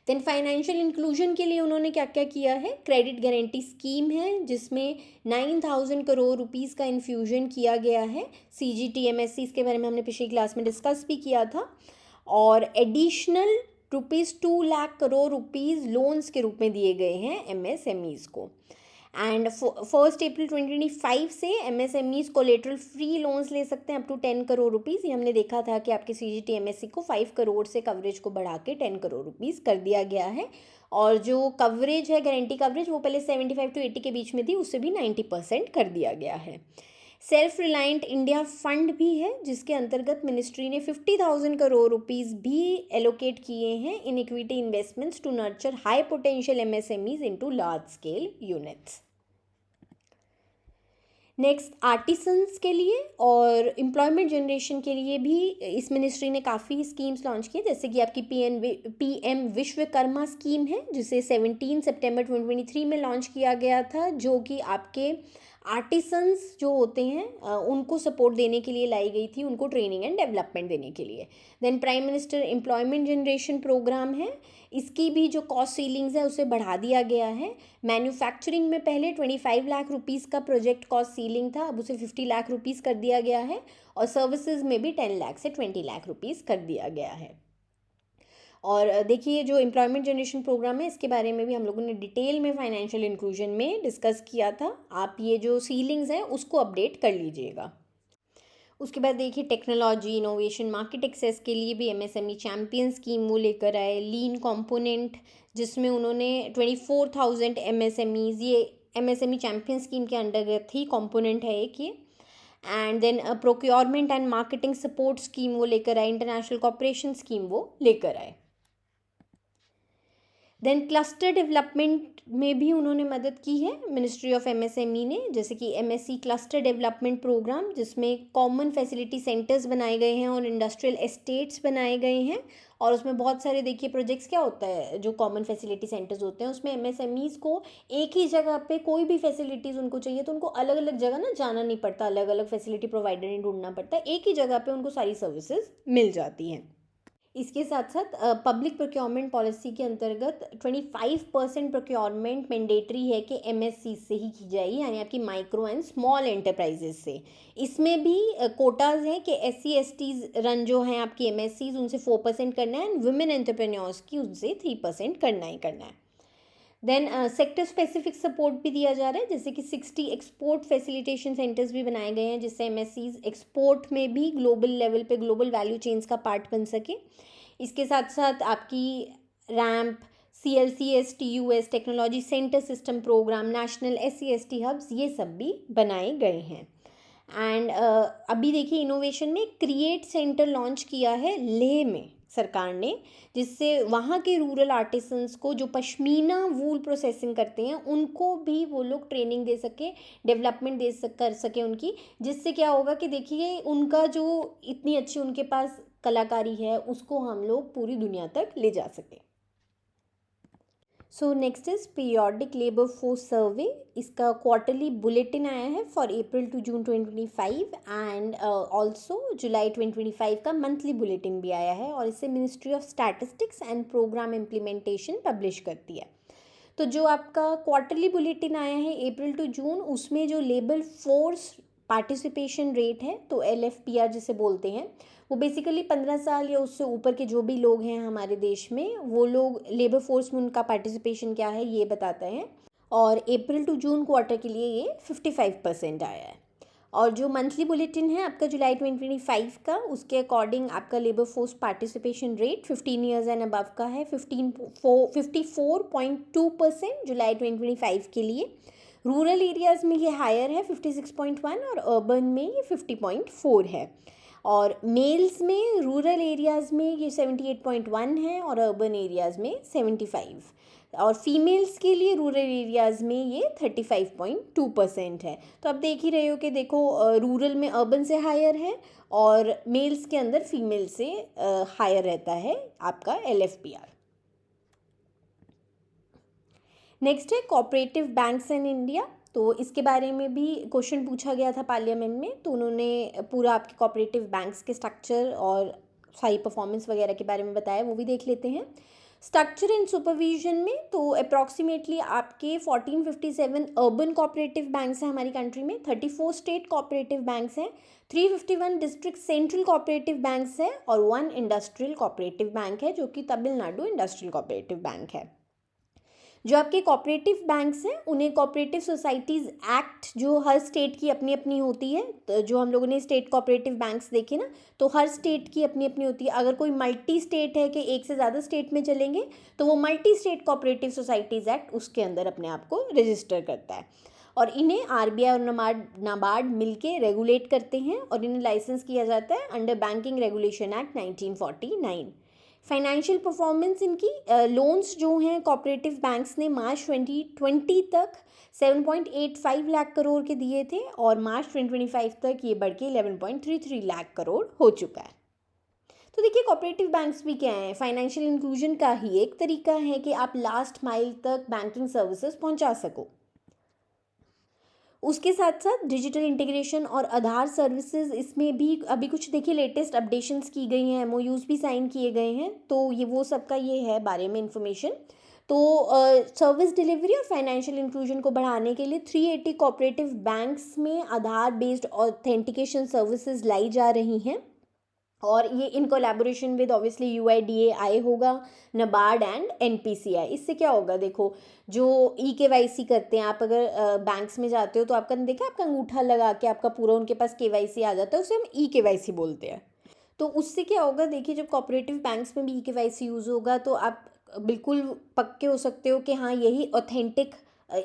देन फाइनेंशियल इंक्लूजन के लिए उन्होंने क्या क्या किया है, क्रेडिट गारंटी स्कीम है जिसमें 9,000 करोड़ रुपीस का इन्फ्यूजन किया गया है। CGTMSE इसके बारे में हमने पिछली क्लास में डिस्कस भी किया था। और additional ₹2 lakh crore rupees loans के रूप में दिए गए हैं MSMEs को। एंड 1 अप्रैल 2025 से MSMEs कोलेटरल फ्री लोन्स ले सकते हैं अप टू 10 करोड़ रुपीस। ये हमने देखा था कि आपके CGTMSE को 5 करोड़ से कवरेज को बढ़ा के 10 करोड़ रुपीस कर दिया गया है। और जो कवरेज है, गारंटी कवरेज, वो पहले 75 to 80 के बीच में थी, उससे भी 90% कर दिया गया है। सेल्फ रिलायंट इंडिया फंड भी है जिसके अंतर्गत मिनिस्ट्री ने 50,000 करोड़ रुपीस भी एलोकेट किए हैं in equity investments to nurture high potential MSMEs into large scale units. Next, artisans के लिए और एम्प्लॉयमेंट जनरेशन के लिए भी इस मिनिस्ट्री ने काफ़ी स्कीम्स लॉन्च की, जैसे कि आपकी PM विश्वकर्मा स्कीम है जिसे 17 सितंबर 2023 में लॉन्च किया गया था, जो कि आपके आर्टिसंस जो होते हैं उनको सपोर्ट देने के लिए लाई गई थी, उनको ट्रेनिंग एंड डेवलपमेंट देने के लिए। Then prime minister employment generation programme है, इसकी भी जो कॉस्ट सीलिंग्स है उसे बढ़ा दिया गया है। मैन्युफैक्चरिंग में पहले 25 लाख रुपीज़ का प्रोजेक्ट कॉस्ट सीलिंग था, अब उसे 50 लाख रुपीज़ कर दिया गया है। और सर्विसेज में भी 10 लाख से 20 लाख रुपीज़ कर दिया गया है। और देखिए, जो एम्प्लॉयमेंट जनरेशन प्रोग्राम है इसके बारे में भी हम लोगों ने डिटेल में फाइनेंशियल इंक्लूजन में डिस्कस किया था। आप ये जो सीलिंग्स हैं उसको अपडेट कर लीजिएगा। उसके बाद देखिए, टेक्नोलॉजी इनोवेशन मार्केट एक्सेस के लिए भी MSME चैम्पियन स्कीम वो लेकर आए। लीन कंपोनेंट, जिसमें उन्होंने 24,000 MSMEs, ये MSME चैम्पियन स्कीम के अंडरगत ही कंपोनेंट है एक ये। And then procurement and marketing support scheme वो लेकर आए, इंटरनेशनल कॉपरेशन स्कीम वो लेकर आए। देन क्लस्टर डेवलपमेंट में भी उन्होंने मदद की है मिनिस्ट्री ऑफ MSME ने, जैसे कि MSE क्लस्टर डेवलपमेंट प्रोग्राम, जिसमें कॉमन फैसिलिटी सेंटर्स बनाए गए हैं और इंडस्ट्रियल एस्टेट्स बनाए गए हैं। और उसमें बहुत सारे देखिए प्रोजेक्ट्स, क्या होता है जो कॉमन फैसिलिटी सेंटर्स होते हैं उसमें MSMEs को एक ही जगह पे कोई भी फैसिलिटीज़ उनको चाहिए तो उनको अलग अलग जगह ना जाना नहीं पड़ता, अलग अलग फैसिलिटी प्रोवाइडर नहीं ढूंढना पड़ता, एक ही जगह पे उनको सारी सर्विसेज मिल जाती हैं। इसके साथ साथ पब्लिक प्रोक्योरमेंट पॉलिसी के अंतर्गत 25% प्रोक्योरमेंट मैंडेटरी है कि MSC से ही की जाएगी, यानी आपकी माइक्रो एंड स्मॉल एंटरप्राइजेज से। इसमें भी कोटाज हैं कि SC/STs रन जो हैं आपकी MSCs उनसे 4% करना है, एंड वुमेन एंटरप्रेन्योर्स की उनसे 3% करना ही करना है। देन सेक्टर स्पेसिफिक सपोर्ट भी दिया जा रहा है, जैसे कि 60 एक्सपोर्ट फैसिलिटेशन सेंटर्स भी बनाए गए हैं जिससे MSCs एक्सपोर्ट में भी ग्लोबल लेवल पे ग्लोबल वैल्यू चेन्स का पार्ट बन सके। इसके साथ साथ आपकी RAMP, CLCS-TUS technology centre system programme, national SC/ST hubs, ये सब भी बनाए गए हैं। एंड अभी देखिए, इनोवेशन में क्रिएट सेंटर लॉन्च किया है लेह में सरकार ने, जिससे वहाँ के रूरल आर्टिसंस को जो पश्मीना वूल प्रोसेसिंग करते हैं उनको भी वो लोग ट्रेनिंग दे सके, डेवलपमेंट कर सके उनकी, जिससे क्या होगा कि देखिए उनका जो इतनी अच्छी उनके पास कलाकारी है उसको हम लोग पूरी दुनिया तक ले जा सकें। So next is periodic labour force survey. इसका क्वार्टरली बुलेटिन आया है for April to June 2025 and also July 2025 का मंथली बुलेटिन भी आया है, और इससे ministry of statistics and programme implementation publish करती है। तो जो आपका क्वार्टरली बुलेटिन आया है अप्रैल टू जून, उसमें जो लेबर फोर्स पार्टिसिपेशन रेट है, तो LFPR जिसे बोलते हैं, वो बेसिकली 15 साल या उससे ऊपर के जो भी लोग हैं हमारे देश में, वो लोग लेबर फोर्स में उनका पार्टिसिपेशन क्या है ये बताते हैं। और अप्रैल टू जून क्वार्टर के लिए ये 55% आया है। और जो मंथली बुलेटिन है आपका जुलाई 2025 का, उसके अकॉर्डिंग आपका labour force participation rate 15 years and above का है 54.2% जुलाई 2025 के लिए। रूरल एरियाज़ में ये हायर है 56.1 और अर्बन में ये 50.4 है। और मेल्स में रूरल एरियाज़ में ये 78.1 है और अर्बन एरियाज़ में 75, और फीमेल्स के लिए रूरल एरियाज़ में ये 35.2% है। तो आप देख ही रहे हो कि देखो रूरल में अर्बन से हायर है और मेल्स के अंदर फीमेल से हायर रहता है आपका LFPR। नेक्स्ट है कोऑपरेटिव बैंक्स इन इंडिया। तो इसके बारे में भी क्वेश्चन पूछा गया था पार्लियामेंट में, तो उन्होंने पूरा आपके कोऑपरेटिव बैंक्स के स्ट्रक्चर और सारी परफॉर्मेंस वगैरह के बारे में बताया, वो भी देख लेते हैं। स्ट्रक्चर एंड सुपरविजन में तो अप्रॉक्सीमेटली आपके 1457 अर्बन कोऑपरेटिव बैंक्स हैं हमारी कंट्री में, 34 स्टेट कोऑपरेटिव बैंक्स हैं, 351 डिस्ट्रिक्ट सेंट्रल कोऑपरेटिव बैंक्स हैं और 1 इंडस्ट्रियल कोऑपरेटिव बैंक है जो कि तमिलनाडु इंडस्ट्रियल कोऑपरेटिव बैंक है। जो आपके कोऑपरेटिव बैंक्स हैं उन्हें कोऑपरेटिव सोसाइटीज़ एक्ट, जो हर स्टेट की अपनी अपनी होती है, तो जो हम लोगों ने स्टेट कोऑपरेटिव बैंक्स देखे ना, तो हर स्टेट की अपनी अपनी होती है। अगर कोई मल्टी स्टेट है कि एक से ज़्यादा स्टेट में चलेंगे तो वो multi state cooperative societies act उसके अंदर अपने आप को रजिस्टर करता है और इन्हें आरबीआई और नाबार्ड मिलके रेगुलेट करते हैं और इन्हें लाइसेंस किया जाता है under banking regulation act 1949। Financial performance इनकी, लोन्स जो हैं कोऑपरेटिव बैंक्स ने मार्च 2020 तक 7.85 लाख करोड़ के दिए थे और मार्च 2025 तक ये बढ़ के 11.33 लाख करोड़ हो चुका है। तो देखिए कोऑपरेटिव बैंक्स भी क्या हैं, फाइनेंशियल इंक्लूजन का ही एक तरीका है कि आप लास्ट माइल तक बैंकिंग सर्विसेज पहुंचा सको। उसके साथ साथ डिजिटल इंटीग्रेशन और आधार सर्विसेज, इसमें भी अभी कुछ देखिए लेटेस्ट अपडेशंस की गई हैं, एमओयूज भी साइन किए गए हैं, तो ये वो सबका ये है बारे में इंफॉर्मेशन। तो सर्विस डिलीवरी और फाइनेंशियल इंक्लूजन को बढ़ाने के लिए 380 कोऑपरेटिव बैंक्स में आधार बेस्ड ऑथेंटिकेशन सर्विसेज लाई जा रही हैं और ये in collaboration with obviously UIDAI होगा, नाबार्ड एंड एनपीसीआई। इससे क्या होगा, देखो जो केवाईसी करते हैं, आप अगर बैंक्स में जाते हो तो आपका देखा आपका अंगूठा लगा के आपका पूरा उनके पास केवाईसी आ जाता है, उसे हम केवाईसी बोलते हैं। तो उससे क्या होगा, देखिए जब कोऑपरेटिव बैंक्स में भी केवाईसी यूज़ होगा तो आप बिल्कुल पक्के हो सकते हो कि हाँ यही ऑथेंटिक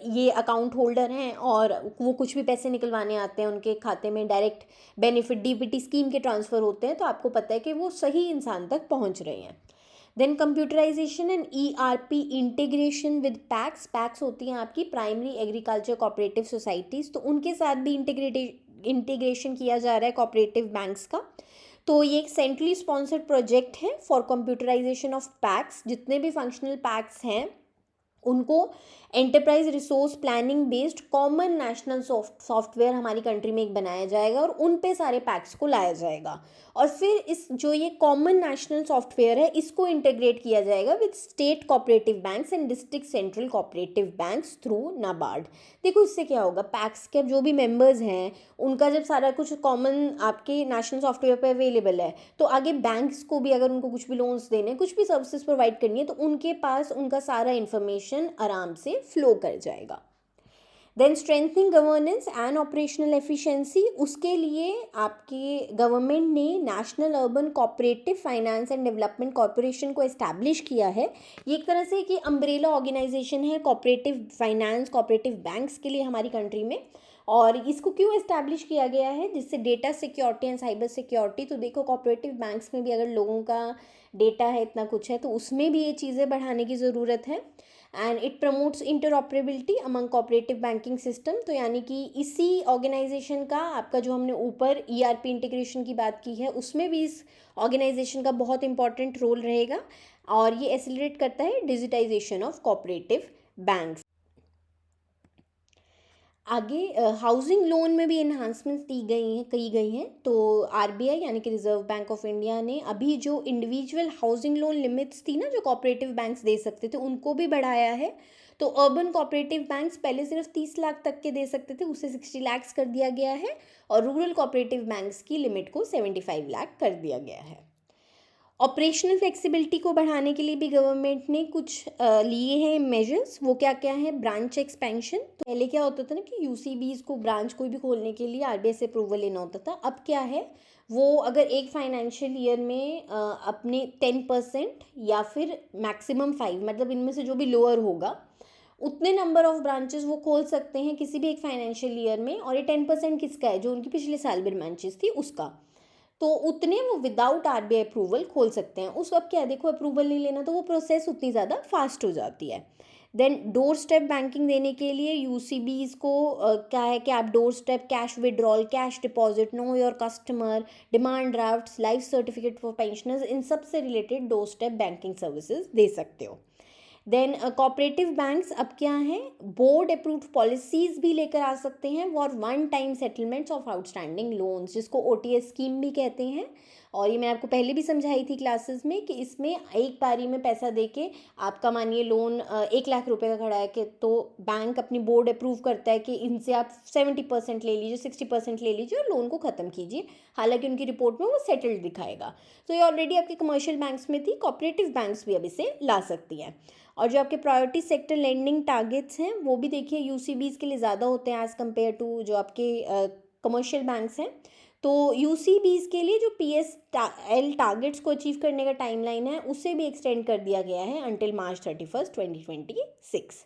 ये अकाउंट होल्डर हैं और वो कुछ भी पैसे निकलवाने आते हैं उनके खाते में, डायरेक्ट बेनिफिट डीबीटी स्कीम के ट्रांसफ़र होते हैं, तो आपको पता है कि वो सही इंसान तक पहुंच रहे हैं। Then computerisation and ERP integration with PACS. PACS होती हैं आपकी प्राइमरी एग्रीकल्चर कोऑपरेटिव सोसाइटीज़, तो उनके साथ भी इंटीग्रेशन किया जा रहा है कोऑपरेटिव बैंक्स का। तो ये एक सेंट्रली स्पॉन्सर्ड प्रोजेक्ट है फॉर कंप्यूटराइजेशन ऑफ पैक्स। जितने भी फंक्शनल पैक्स हैं उनको enterprise resource planning based common national software हमारी कंट्री में एक बनाया जाएगा और उन पे सारे पैक्स को लाया जाएगा और फिर इस जो ये कॉमन नेशनल सॉफ्टवेयर है इसको इंटीग्रेट किया जाएगा with state cooperative banks and district central cooperative banks through NABARD. देखो इससे क्या होगा, पैक्स के जो भी मेंबर्स हैं उनका जब सारा कुछ कॉमन आपके नेशनल सॉफ्टवेयर पे अवेलेबल है तो आगे बैंक्स को भी अगर उनको कुछ भी लोन्स देने, कुछ भी सर्विसेज प्रोवाइड करनी है तो उनके पास उनका सारा इन्फॉर्मेशन आराम से फ्लो कर जाएगा। Then strengthening governance and operational efficiency, उसके लिए आपके गवर्नमेंट ने national urban cooperative finance and development corporation को एस्टैब्लिश किया है। ये एक तरह से कि अम्ब्रेला ऑर्गेनाइजेशन है कोऑपरेटिव फाइनेंस कोऑपरेटिव बैंक्स के लिए हमारी कंट्री में। और इसको क्यों एस्टैब्लिश किया गया है, जिससे data security and cyber security, तो देखो कोऑपरेटिव बैंक्स में भी अगर लोगों का डेटा है इतना कुछ है तो उसमें भी ये चीज़ें बढ़ाने की ज़रूरत है। And it promotes interoperability among cooperative banking system, तो यानी कि इसी ऑर्गेनाइजेशन का आपका जो हमने ऊपर ईआरपी इंटीग्रेशन की बात की है उसमें भी इस ऑर्गेनाइजेशन का बहुत इंपॉर्टेंट रोल रहेगा और ये एक्सेलरेट करता है डिजिटाइजेशन ऑफ कोऑपरेटिव बैंक्स। आगे हाउसिंग लोन में भी इन्हांसमेंट्स की गई हैं। तो आरबीआई यानी कि रिजर्व बैंक ऑफ इंडिया ने अभी जो इंडिविजुअल हाउसिंग लोन लिमिट्स थी ना जो कोऑपरेटिव बैंक्स दे सकते थे उनको भी बढ़ाया है। तो अर्बन कोऑपरेटिव बैंक्स पहले सिर्फ 30 लाख तक के दे सकते थे, उसे 60 लाख कर दिया गया है और रूरल कोऑपरेटिव बैंक्स की लिमिट को 75 लाख कर दिया गया है। ऑपरेशनल फ्लेक्सिबिलिटी को बढ़ाने के लिए भी गवर्नमेंट ने कुछ लिए हैं मेजर्स। वो क्या क्या है, ब्रांच एक्सपेंशन। तो पहले क्या होता था ना कि यूसीबीज को ब्रांच कोई भी खोलने के लिए आरबीआई से अप्रूवल लेना होता था। अब क्या है, वो अगर एक फाइनेंशियल ईयर में अपने 10% या फिर मैक्सिमम 5, मतलब इनमें से जो भी लोअर होगा उतने नंबर ऑफ ब्रांचेस वो खोल सकते हैं किसी भी एक फाइनेंशियल ईयर में। और ये 10% किसका है, जो उनकी पिछले साल भी ब्रांचेस थी उसका, तो उतने वो विदाउट आरबीआई अप्रूवल खोल सकते हैं। उस अब क्या देखो अप्रूवल नहीं लेना तो वो प्रोसेस उतनी ज़्यादा फास्ट हो जाती है। देन डोर स्टेप बैंकिंग देने के लिए यूसीबीज को क्या है कि आप door step cash withdrawal, cash deposit, know your customer, demand drafts, life certificate for pensioners, इन सब से related door step banking services दे सकते हो। देन कोऑपरेटिव बैंक्स अब क्या हैं, बोर्ड अप्रूव्ड पॉलिसीज़ भी लेकर आ सकते हैं for one time settlements of outstanding loans, जिसको OTS स्कीम भी कहते हैं। और ये मैं आपको पहले भी समझाई थी क्लासेस में कि इसमें एक बारी में पैसा देके आपका मानिए लोन 1 लाख रुपए का खड़ा है कि तो बैंक अपनी बोर्ड अप्रूव करता है कि इनसे आप 70% ले लीजिए, 60% ले लीजिए और लोन को ख़त्म कीजिए, हालांकि उनकी रिपोर्ट में वो सेटल्ड दिखाएगा। तो ये ऑलरेडी आपके कमर्शियल बैंक्स में थी, कोऑपरेटिव बैंक्स भी अब इसे ला सकती हैं। और जो आपके प्रायोरिटी सेक्टर लेंडिंग टारगेट्स हैं वो भी देखिए UCBs के लिए ज़्यादा होते हैं एज़ कम्पेयर टू जो आपके कमर्शियल बैंक्स हैं। तो UCBs के लिए जो PSL टारगेट्स को अचीव करने का टाइमलाइन है उसे भी एक्सटेंड कर दिया गया है अंटिल March 31, 2026।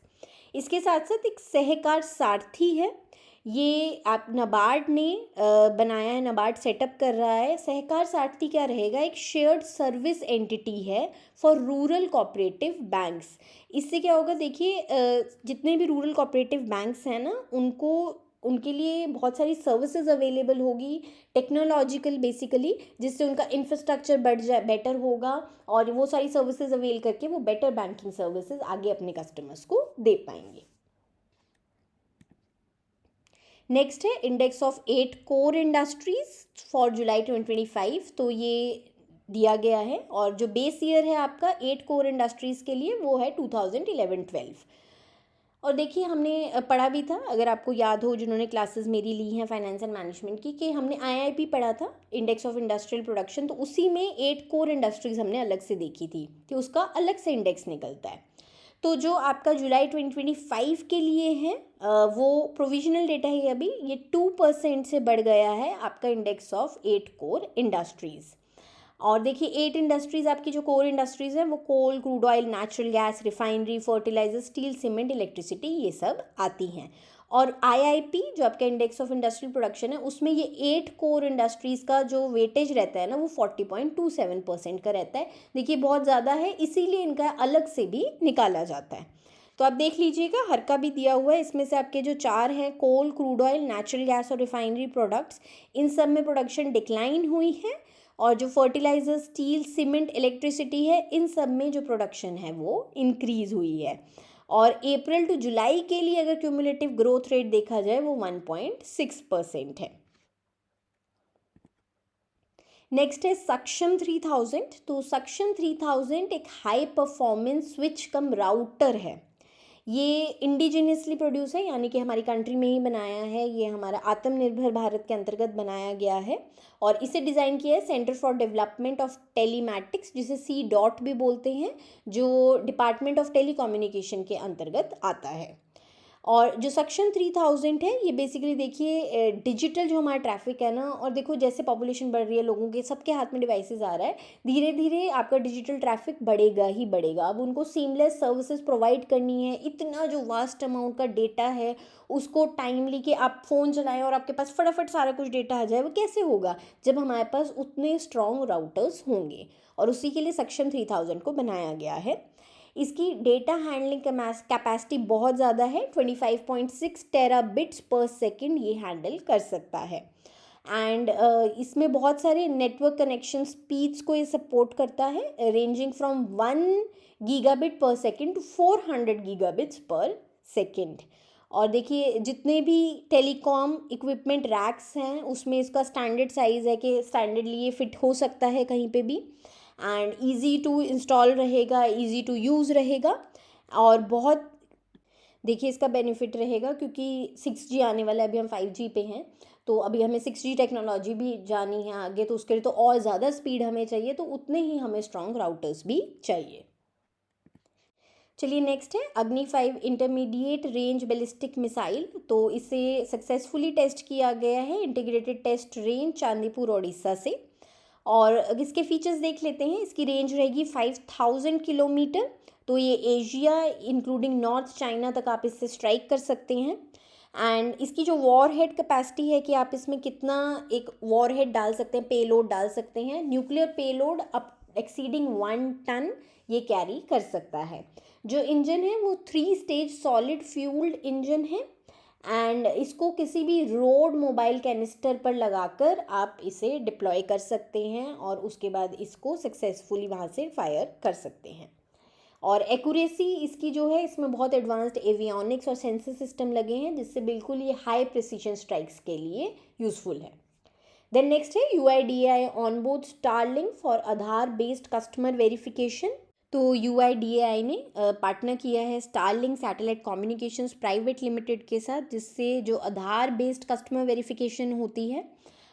इसके साथ साथ एक सहकार सारथी है, ये आप नाबार्ड ने बनाया है, नाबार्ड सेटअप कर रहा है। सहकार सारथी क्या रहेगा, एक शेयर्ड सर्विस एंटिटी है फॉर रूरल कोऑपरेटिव बैंक्स। इससे क्या होगा देखिए, जितने भी रूरल कोऑपरेटिव बैंक्स हैं ना उनके लिए बहुत सारी सर्विसेज अवेलेबल होगी टेक्नोलॉजिकल बेसिकली, जिससे उनका इंफ्रास्ट्रक्चर बेटर होगा और वो सारी सर्विसेज अवेल करके वो बेटर बैंकिंग सर्विसेज आगे अपने कस्टमर्स को दे पाएंगे। नेक्स्ट है index of 8 core industries for जुलाई 2025। तो ये दिया गया है और जो बेस ईयर है आपका 8 कोर इंडस्ट्रीज़ के लिए वो है 2011-12। और देखिए हमने पढ़ा भी था, अगर आपको याद हो जिन्होंने क्लासेस मेरी ली हैं फाइनेंस एंड मैनेजमेंट की, कि हमने IIP पढ़ा था इंडेक्स ऑफ इंडस्ट्रियल प्रोडक्शन, तो उसी में 8 कोर इंडस्ट्रीज़ हमने अलग से देखी थी कि उसका अलग से इंडेक्स निकलता है। तो जो आपका जुलाई 2025 के लिए है वो प्रोविजनल डेटा है अभी, ये 2% से बढ़ गया है आपका इंडेक्स ऑफ 8 कोर इंडस्ट्रीज़। और देखिए 8 इंडस्ट्रीज़ आपकी जो कोर इंडस्ट्रीज़ हैं वो coal, crude oil, natural gas, refinery, fertiliser, steel, cement, electricity, ये सब आती हैं। और IIP जो आपका इंडेक्स ऑफ इंडस्ट्रियल प्रोडक्शन है उसमें ये 8 कोर इंडस्ट्रीज़ का जो वेटेज रहता है ना वो 40.27% का रहता है। देखिए बहुत ज़्यादा है, इसीलिए इनका अलग से भी निकाला जाता है। तो आप देख लीजिएगा, हर का भी दिया हुआ है, इसमें से आपके जो 4 हैं कोल, क्रूड ऑयल, नेचुरल गैस और रिफाइनरी प्रोडक्ट्स, इन सब में प्रोडक्शन डिक्लाइन हुई है। और जो फर्टिलाइजर, स्टील, सीमेंट, इलेक्ट्रिसिटी है, इन सब में जो प्रोडक्शन है वो इंक्रीज़ हुई है। और अप्रैल टू जुलाई के लिए अगर क्यूमुलेटिव ग्रोथ रेट देखा जाए वो 1.6% है। नेक्स्ट है सक्षम 3000। तो सक्षम 3000 एक हाई परफॉर्मेंस स्विच कम राउटर है, ये इंडिजिनियसली प्रोड्यूस है, यानी कि हमारी कंट्री में ही बनाया है, ये हमारा आत्मनिर्भर भारत के अंतर्गत बनाया गया है। और इसे डिज़ाइन किया है centre for development of telematics, जिसे CDOT भी बोलते हैं, जो डिपार्टमेंट ऑफ टेलीकम्युनिकेशन के अंतर्गत आता है। और जो सक्षम 3000 है ये बेसिकली देखिए डिजिटल जो हमारा ट्रैफिक है ना, और देखो जैसे पॉपुलेशन बढ़ रही है, लोगों के सबके हाथ में डिवाइसेस आ रहा है, धीरे धीरे आपका डिजिटल ट्रैफिक बढ़ेगा ही बढ़ेगा। अब उनको सीमलेस सर्विसेज प्रोवाइड करनी है, इतना जो वास्ट अमाउंट का डेटा है उसको टाइमली कि आप फ़ोन चलाएं और आपके पास फटाफट सारा कुछ डेटा आ जाए, वो कैसे होगा जब हमारे पास उतने स्ट्रॉन्ग राउटर्स होंगे। और उसी के लिए सक्षम 3000 को बनाया गया है। इसकी डेटा हैंडलिंग कैपेसिटी बहुत ज़्यादा है, 25.6 टेराबिट्स पर सेकेंड ये हैंडल कर सकता है। एंड इसमें बहुत सारे नेटवर्क कनेक्शन स्पीड्स को ये सपोर्ट करता है, ranging from 1 gigabit per second to 400 gigabits per second. और देखिए जितने भी टेलीकॉम इक्विपमेंट रैक्स हैं उसमें इसका स्टैंडर्ड साइज़ है कि स्टैंडर्डली ये फिट हो सकता है कहीं पे भी, एंड ईज़ी टू इंस्टॉल रहेगा, ईज़ी टू यूज़ रहेगा। और बहुत देखिए इसका बेनिफिट रहेगा क्योंकि 6G आने वाला है, अभी हम 5G पे हैं, तो अभी हमें 6G टेक्नोलॉजी भी जानी है आगे, तो उसके लिए तो और ज़्यादा स्पीड हमें चाहिए, तो उतने ही हमें स्ट्रॉन्ग राउटर्स भी चाहिए। चलिए नेक्स्ट है अग्नि 5 इंटरमीडिएट रेंज बैलिस्टिक मिसाइल। तो इसे सक्सेसफुली टेस्ट किया गया है integrated test range Chandipur Odisha से। और इसके फीचर्स देख लेते हैं। इसकी रेंज रहेगी 5000 किलोमीटर, तो ये एशिया इंक्लूडिंग नॉर्थ चाइना तक आप इससे स्ट्राइक कर सकते हैं। एंड इसकी जो वॉरहेड कैपेसिटी है कि आप इसमें कितना एक वॉरहेड डाल सकते हैं, पेलोड डाल सकते हैं, nuclear payload up exceeding 1 ton ये कैरी कर सकता है। जो इंजन है वो 3 स्टेज सॉलिड फ्यूल्ड इंजन है, एंड इसको किसी भी रोड मोबाइल कैनिस्टर पर लगाकर आप इसे डिप्लॉय कर सकते हैं और उसके बाद इसको सक्सेसफुली वहाँ से फायर कर सकते हैं। और एक्यूरेसी इसकी जो है, इसमें बहुत एडवांस्ड एवियनिक्स और सेंसर सिस्टम लगे हैं, जिससे बिल्कुल ये हाई प्रिसीजन स्ट्राइक्स के लिए यूज़फुल है। देन नेक्स्ट है UIDAI on board Starlink for Aadhaar based customer verification. तो UIDAI ने पार्टनर किया है Starlink satellite communications private limited के साथ, जिससे जो आधार बेस्ड कस्टमर वेरिफिकेशन होती है,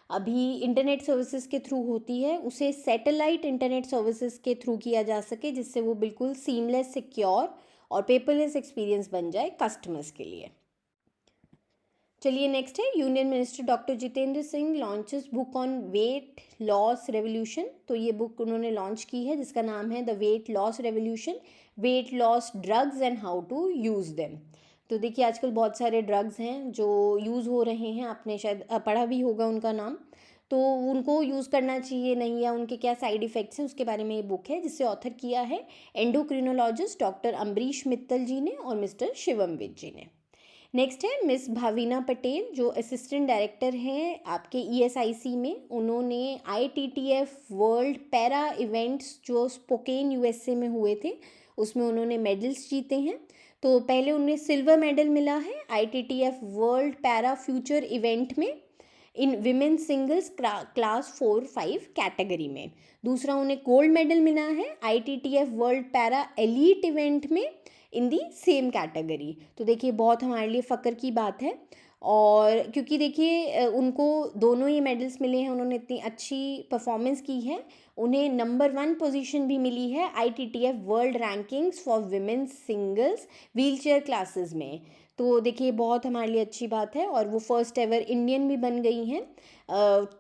अभी इंटरनेट सर्विसेज के थ्रू होती है, उसे सैटेलाइट इंटरनेट सर्विसेज के थ्रू किया जा सके, जिससे वो बिल्कुल सीमलेस, सिक्योर और पेपरलेस एक्सपीरियंस बन जाए कस्टमर्स के लिए। चलिए नेक्स्ट है, union minister doctor Jitendra Singh launches book on wait loss revolution. तो ये बुक उन्होंने लॉन्च की है, जिसका नाम है the weight loss revolution, weight loss drugs and how to use them. तो देखिए आजकल बहुत सारे ड्रग्स हैं जो यूज़ हो रहे हैं, आपने शायद पढ़ा भी होगा उनका नाम, तो उनको यूज़ करना चाहिए नहीं, या उनके क्या साइड इफ़ेक्ट्स हैं, उसके बारे में ये बुक है, जिसे ऑथर किया है एंडोक्रिनोलॉजिस्ट डॉक्टर अम्बरीश मित्तल जी ने और मिस्टर शिवम विज जी ने। नेक्स्ट है मिस भाविना पटेल, जो असिस्टेंट डायरेक्टर हैं आपके ESIC में। उन्होंने ITTF वर्ल्ड पैरा इवेंट्स जो स्पोकेन USA में हुए थे, उसमें उन्होंने मेडल्स जीते हैं। तो पहले उन्हें सिल्वर मेडल मिला है ITTF world para future event में in women singles class 4-5 category में। दूसरा उन्हें गोल्ड मेडल मिला है ITTF world para elite event में इन दी सेम कैटेगरी। तो देखिए बहुत हमारे लिए फ़ख्र की बात है, और क्योंकि देखिए उनको दोनों ये मेडल्स मिले हैं, उन्होंने इतनी अच्छी परफॉर्मेंस की है, उन्हें नंबर 1 पोजीशन भी मिली है ITTF world rankings for women singles wheelchair classes में। तो देखिए बहुत हमारे लिए अच्छी बात है, और वो फर्स्ट एवर इंडियन भी बन गई हैं,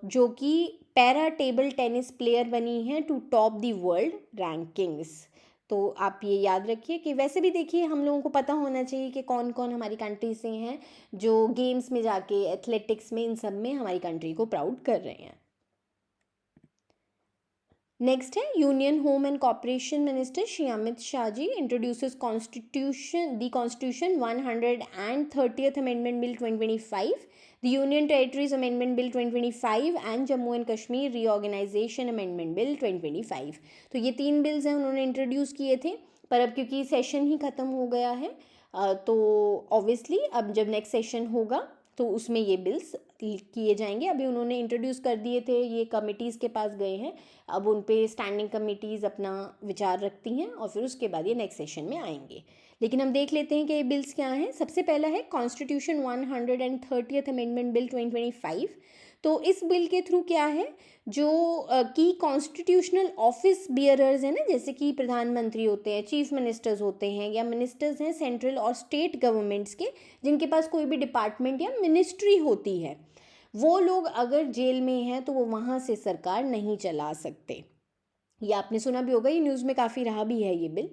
जो कि पैरा टेबल टेनिस प्लेयर बनी हैं to top the world rankings. तो आप ये याद रखिए कि वैसे भी देखिए हम लोगों को पता होना चाहिए कि कौन कौन हमारी कंट्री से हैं जो गेम्स में जाके, एथलेटिक्स में, इन सब में हमारी कंट्री को प्राउड कर रहे हैं। नेक्स्ट है, union home and corporation minister Shri Amit Shah ji introduces constitution the constitution 130th amendment bill 2025, the union territories amendment bill 2025 and Jammu and Kashmir reorganisation amendment bill 2025। तो ये 3 बिल्स हैं उन्होंने इंट्रोड्यूस किए थे, पर अब क्योंकि सेशन ही ख़त्म हो गया है, तो ऑब्वियसली अब जब नेक्स्ट सेशन होगा तो उसमें ये बिल्स किए जाएंगे। अभी उन्होंने इंट्रोड्यूस कर दिए थे, ये कमिटीज़ के पास गए हैं, अब उन पे स्टैंडिंग कमिटीज़ अपना विचार रखती हैं, और फिर उसके बाद ये नेक्स्ट सेशन में आएंगे। लेकिन हम देख लेते हैं कि ये बिल्स क्या हैं। सबसे पहला है कॉन्स्टिट्यूशन 130th अमेंडमेंट बिल 2025। तो इस बिल के थ्रू क्या है, जो की कॉन्स्टिट्यूशनल ऑफिस बियरर्स हैं ना, जैसे कि प्रधानमंत्री होते हैं, चीफ मिनिस्टर्स होते हैं, या मिनिस्टर्स हैं सेंट्रल और स्टेट गवर्नमेंट्स के, जिनके पास कोई भी डिपार्टमेंट या मिनिस्ट्री होती है, वो लोग अगर जेल में हैं तो वो वहाँ से सरकार नहीं चला सकते। ये आपने सुना भी होगा, ये न्यूज़ में काफ़ी रहा भी है ये बिल।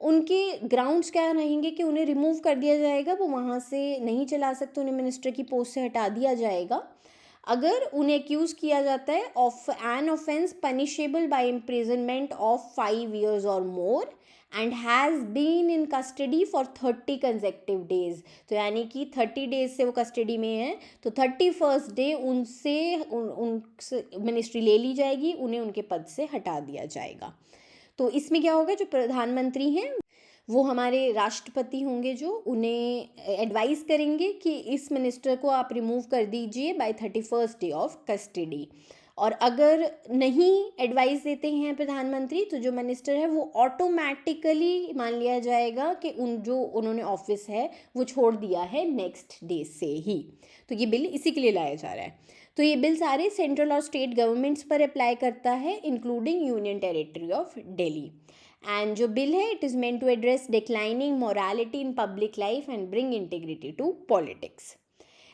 उनके ग्राउंड्स क्या रहेंगे कि उन्हें रिमूव कर दिया जाएगा, वो वहाँ से नहीं चला सकते, उन्हें मिनिस्टर की पोस्ट से हटा दिया जाएगा अगर उन्हें एक्यूज़ किया जाता है of an offence punishable by imprisonment of 5 years और more and has been in custody for 30 consecutive days. तो यानी कि 30 डेज से वो कस्टडी में हैं, तो 31st डे उनसे मिनिस्ट्री ले ली जाएगी, उन्हें उनके पद से हटा दिया जाएगा। तो इसमें क्या होगा, जो प्रधानमंत्री हैं वो हमारे राष्ट्रपति होंगे, जो उन्हें एडवाइस करेंगे कि इस मिनिस्टर को आप रिमूव कर दीजिए bye 31st day of custody. और अगर नहीं एडवाइस देते हैं प्रधानमंत्री, तो जो मिनिस्टर है वो ऑटोमेटिकली मान लिया जाएगा कि जो उन्होंने ऑफिस है वो छोड़ दिया है नेक्स्ट डे से ही। तो ये बिल इसी के लिए लाया जा रहा है। तो ये बिल सारे सेंट्रल और स्टेट गवर्नमेंट्स पर अप्लाई करता है, including union territory of Delhi. And जो बिल है, it is meant to address declining morality in public life and bring integrity to politics.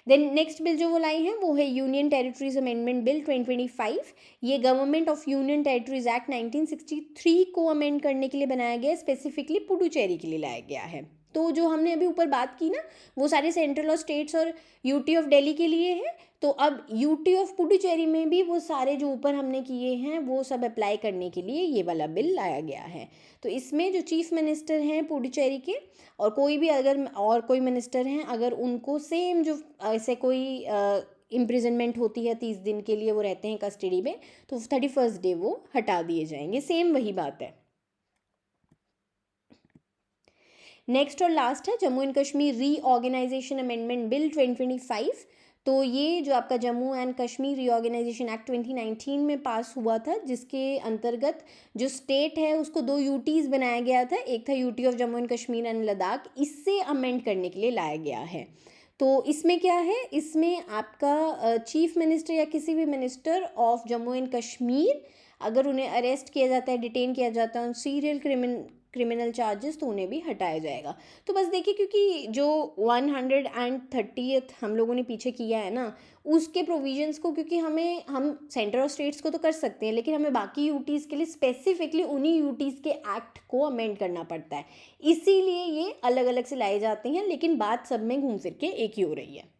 Then next bill जो वो लाई हैं वो है यूनियन टेरिटरीज अमेंडमेंट बिल 2025। ये government of union territories act 1963 को amend करने के लिए बनाया गया है, स्पेसिफिकली पुडुचेरी के लिए लाया गया है। तो जो हमने अभी ऊपर बात की ना, वो सारे सेंट्रल और स्टेट्स और यूटी ऑफ दिल्ली के लिए है। तो अब यूटी ऑफ पुडुचेरी में भी वो सारे जो ऊपर हमने किए हैं वो सब अप्लाई करने के लिए ये वाला बिल लाया गया है। तो इसमें जो चीफ मिनिस्टर हैं पुडुचेरी के, और कोई भी अगर और कोई मिनिस्टर हैं, अगर उनको सेम जो ऐसे कोई इम्प्रिजनमेंट होती है 30 दिन के लिए, वो रहते हैं कस्टडी में, तो 31st डे वो हटा दिए जाएंगे। सेम वही बात है। नेक्स्ट और लास्ट है Jammu and Kashmir reorganisation amendment bill 2025। तो ये जो आपका Jammu and Kashmir reorganisation act 2019 में पास हुआ था, जिसके अंतर्गत जो स्टेट है उसको 2 यूटीज़ बनाया गया था। एक था UT of Jammu and Kashmir and Ladakh, इससे अमेंड करने के लिए लाया गया है। तो इसमें क्या है, इसमें आपका चीफ मिनिस्टर या किसी भी minister of Jammu and Kashmir, अगर उन्हें अरेस्ट किया जाता है, डिटेन किया जाता है ऑन सीरियल क्रिमिनल चार्जेस, तो उन्हें भी हटाया जाएगा। तो बस देखिए, क्योंकि जो 130th हम लोगों ने पीछे किया है ना, उसके प्रोविजंस को, क्योंकि हम सेंटर और स्टेट्स को तो कर सकते हैं, लेकिन हमें बाकी यूटीज़ के लिए स्पेसिफिकली उन्हीं यूटीज़ के एक्ट को अमेंड करना पड़ता है, इसीलिए ये अलग अलग से लाए जाते हैं, लेकिन बात सब में घूम फिर के एक ही हो रही है।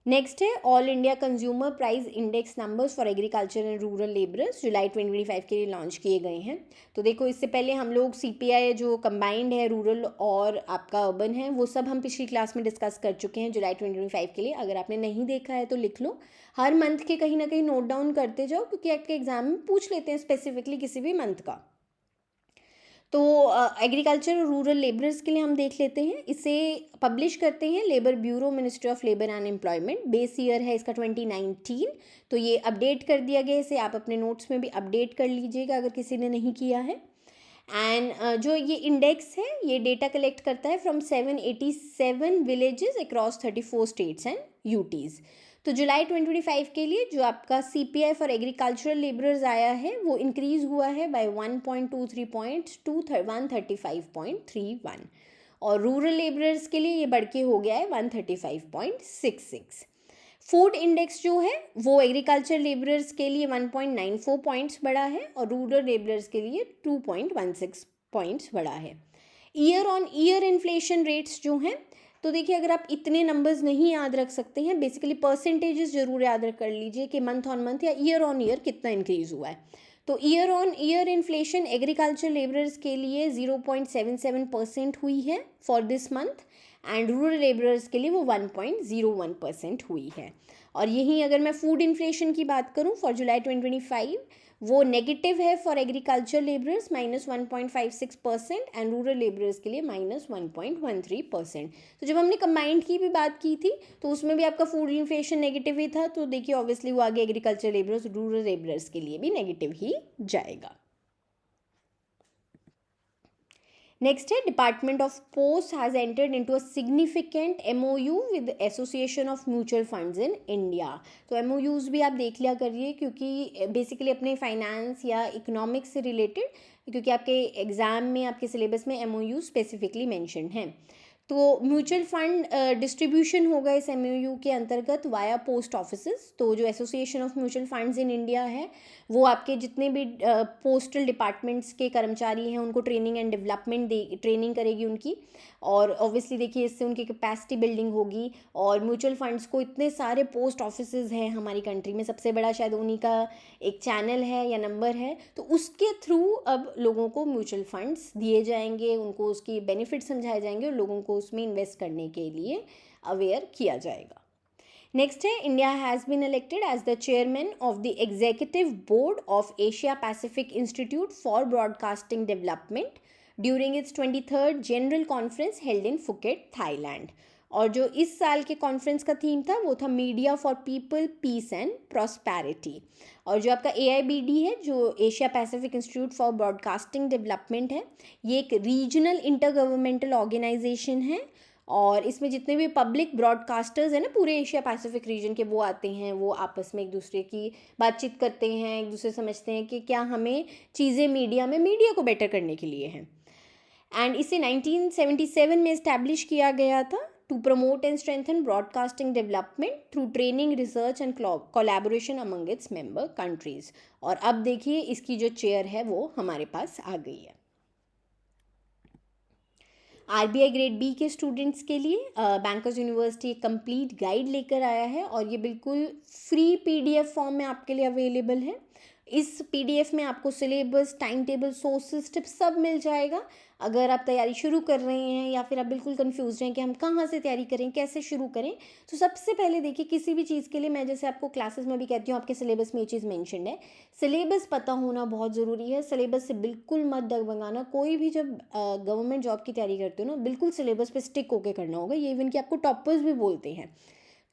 नेक्स्ट है all India consumer price index numbers for agriculture and rural labourers, जुलाई 2025 के लिए लॉन्च किए गए हैं। तो देखो, इससे पहले हम लोग CPI जो कंबाइंड है रूरल और आपका अर्बन है, वो सब हम पिछली क्लास में डिस्कस कर चुके हैं जुलाई 2025 के लिए। अगर आपने नहीं देखा है तो लिख लो, हर मंथ के कहीं ना कहीं नोट डाउन करते जाओ, क्योंकि आपके एग्जाम में पूछ लेते हैं स्पेसिफिकली किसी भी मंथ का। तो एग्रीकल्चर और रूरल लेबरर्स के लिए हम देख लेते हैं, इसे पब्लिश करते हैं labour bureau, ministry of labour and employment. Base year है इसका 2019। तो ये अपडेट कर दिया गया, इसे आप अपने नोट्स में भी अपडेट कर लीजिएगा अगर किसी ने नहीं किया है। एंड जो ये इंडेक्स है, ये डेटा कलेक्ट करता है from 787 villages across 34 states and UTs. तो जुलाई 2025 के लिए जो आपका CPI फॉर एग्रीकल्चरल लेबरर्स आया है, वो इंक्रीज़ हुआ है बाय 1.23 पॉइंट्स टू 135.31, और रूरल लेबरर्स के लिए ये बढ़ के हो गया है 135.66। फूड इंडेक्स जो है वो एग्रीकल्चर लेबरर्स के लिए 1.94 पॉइंट्स बढ़ा है, और रूरल लेबरर्स के लिए 2.16 पॉइंट्स बढ़ा है। Year on year inflation rates जो हैं, तो देखिए, अगर आप इतने नंबर्स नहीं याद रख सकते हैं, बेसिकली परसेंटेजेस जरूर याद कर लीजिए कि मंथ ऑन मंथ या ईयर ऑन ईयर कितना इंक्रीज हुआ है। तो year on year inflation agriculture labourers के लिए 0.77% हुई है for this month, and rural labourers के लिए वो 1.01% हुई है। और यहीं अगर मैं फूड इन्फ्लेशन की बात करूं फॉर जुलाई 2025, वो नेगेटिव है for agriculture labourers -1.56% and rural labourers के लिए -1.13%। तो जब हमने कंबाइंड की भी बात की थी, तो उसमें भी आपका फूड इन्फ्लेशन नेगेटिव ही था। तो देखिए, ऑब्वियसली वो आगे एग्रीकल्चर लेबरर्स, रूरल लेबरर्स के लिए भी नेगेटिव ही जाएगा। नेक्स्ट है department of post has entered into a significant MOU with association of mutual funds in India. तो MOUs भी आप देख लिया करिए, क्योंकि बेसिकली अपने फाइनेंस या इकोनॉमिक्स से रिलेटेड, क्योंकि आपके एग्जाम में आपके सिलेबस में MOU स्पेसिफिकली मेंशन हैं। तो म्यूचुअल फंड डिस्ट्रीब्यूशन होगा इस MOU के अंतर्गत वाया पोस्ट ऑफिसेस। तो जो association of mutual funds in India है, वो आपके जितने भी पोस्टल डिपार्टमेंट्स के कर्मचारी हैं उनको ट्रेनिंग एंड डेवलपमेंट ट्रेनिंग करेगी उनकी, और ऑब्वियसली देखिए, इससे उनकी कैपेसिटी बिल्डिंग होगी। और म्यूचुअल फंड्स को इतने सारे पोस्ट ऑफिसेज हैं हमारी कंट्री में, सबसे बड़ा शायद उन्हीं का एक चैनल है या नंबर है, तो उसके थ्रू अब लोगों को म्यूचुअल फंड्स दिए जाएंगे, उनको उसकी बेनिफिट समझाए जाएंगे और लोगों को उसमें इन्वेस्ट करने के लिए अवेयर किया जाएगा। नेक्स्ट है, India has been elected as the chairman of the executive board of Asia Pacific institute for broadcasting development during its 23rd general conference held in Phuket, Thailand. और जो इस साल के कॉन्फ्रेंस का थीम था वो था media for people, peace and prosperity. और जो आपका AIBD है, जो Asia Pacific institute for broadcasting development है, ये एक रीजनल इंटर गवर्नमेंटल ऑर्गेनाइजेशन है, और इसमें जितने भी पब्लिक ब्रॉडकास्टर्स हैं ना पूरे एशिया पैसिफिक रीजन के, वो आते हैं, वो आपस में एक दूसरे की बातचीत करते हैं, एक दूसरे समझते हैं कि क्या हमें चीज़ें मीडिया को बेटर करने के लिए हैं। एंड इसे 1977 में इस्टेब्लिश किया गया था to promote and strengthen broadcasting development through training, research and collaboration among its member countries. और अब देखिए, इसकी जो चेयर है वो हमारे पास आ गई है। RBI ग्रेड B के स्टूडेंट्स के लिए बैंकर्स यूनिवर्सिटी एक कंप्लीट गाइड लेकर आया है, और ये बिल्कुल फ्री PDF फॉर्म में आपके लिए अवेलेबल है। इस पीडीएफ में आपको syllabus, time table, sources, tips सब मिल जाएगा। अगर आप तैयारी शुरू कर रहे हैं या फिर आप बिल्कुल कंफ्यूज हैं कि हम कहाँ से तैयारी करें, कैसे शुरू करें, तो सबसे पहले देखिए, किसी भी चीज़ के लिए मैं जैसे आपको क्लासेस में भी कहती हूँ, आपके सिलेबस में ये चीज़ मेंशन्ड है, सिलेबस पता होना बहुत ज़रूरी है। सिलेबस से बिल्कुल मत डगमगाना। कोई भी जब गवर्नमेंट जॉब की तैयारी करते हो ना, बिल्कुल सिलेबस पे स्टिक होकर करना होगा। ये इवन कि आपको टॉपर्स भी बोलते हैं।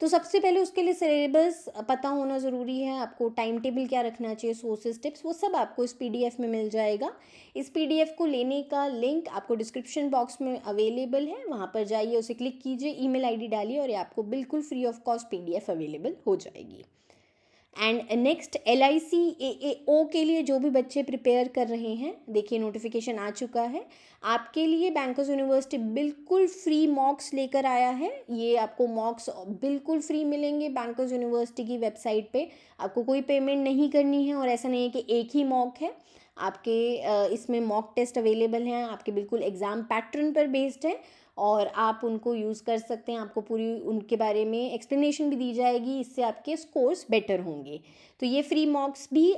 तो सबसे पहले उसके लिए सिलेबस पता होना ज़रूरी है। आपको टाइम टेबल क्या रखना चाहिए, सोर्सेज, टिप्स, वो सब आपको इस पीडीएफ में मिल जाएगा। इस पीडीएफ को लेने का लिंक आपको डिस्क्रिप्शन बॉक्स में अवेलेबल है, वहाँ पर जाइए, उसे क्लिक कीजिए, ईमेल आईडी डालिए और ये आपको बिल्कुल free of cost PDF available हो जाएगी। एंड नेक्स्ट LIC AAO के लिए जो भी बच्चे प्रिपेयर कर रहे हैं, देखिए नोटिफिकेशन आ चुका है। आपके लिए बैंकर्स यूनिवर्सिटी बिल्कुल फ्री मॉक्स लेकर आया है। ये आपको मॉक्स बिल्कुल फ्री मिलेंगे बैंकर्स यूनिवर्सिटी की वेबसाइट पे। आपको कोई पेमेंट नहीं करनी है और ऐसा नहीं है कि एक ही मॉक है। आपके इसमें मॉक टेस्ट अवेलेबल हैं, आपके बिल्कुल एग्ज़ाम पैटर्न पर बेस्ड है और आप उनको यूज़ कर सकते हैं। आपको पूरी उनके बारे में एक्सप्लेनेशन भी दी जाएगी, इससे आपके स्कोर्स बेटर होंगे। तो ये फ्री मॉक्स भी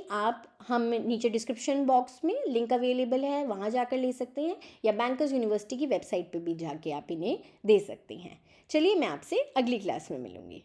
हम नीचे डिस्क्रिप्शन बॉक्स में लिंक अवेलेबल है, वहाँ जाकर ले सकते हैं, या बैंकर्स यूनिवर्सिटी की वेबसाइट पे भी जाके आप इन्हें दे सकते हैं। चलिए, मैं आपसे अगली क्लास में मिलूँगी।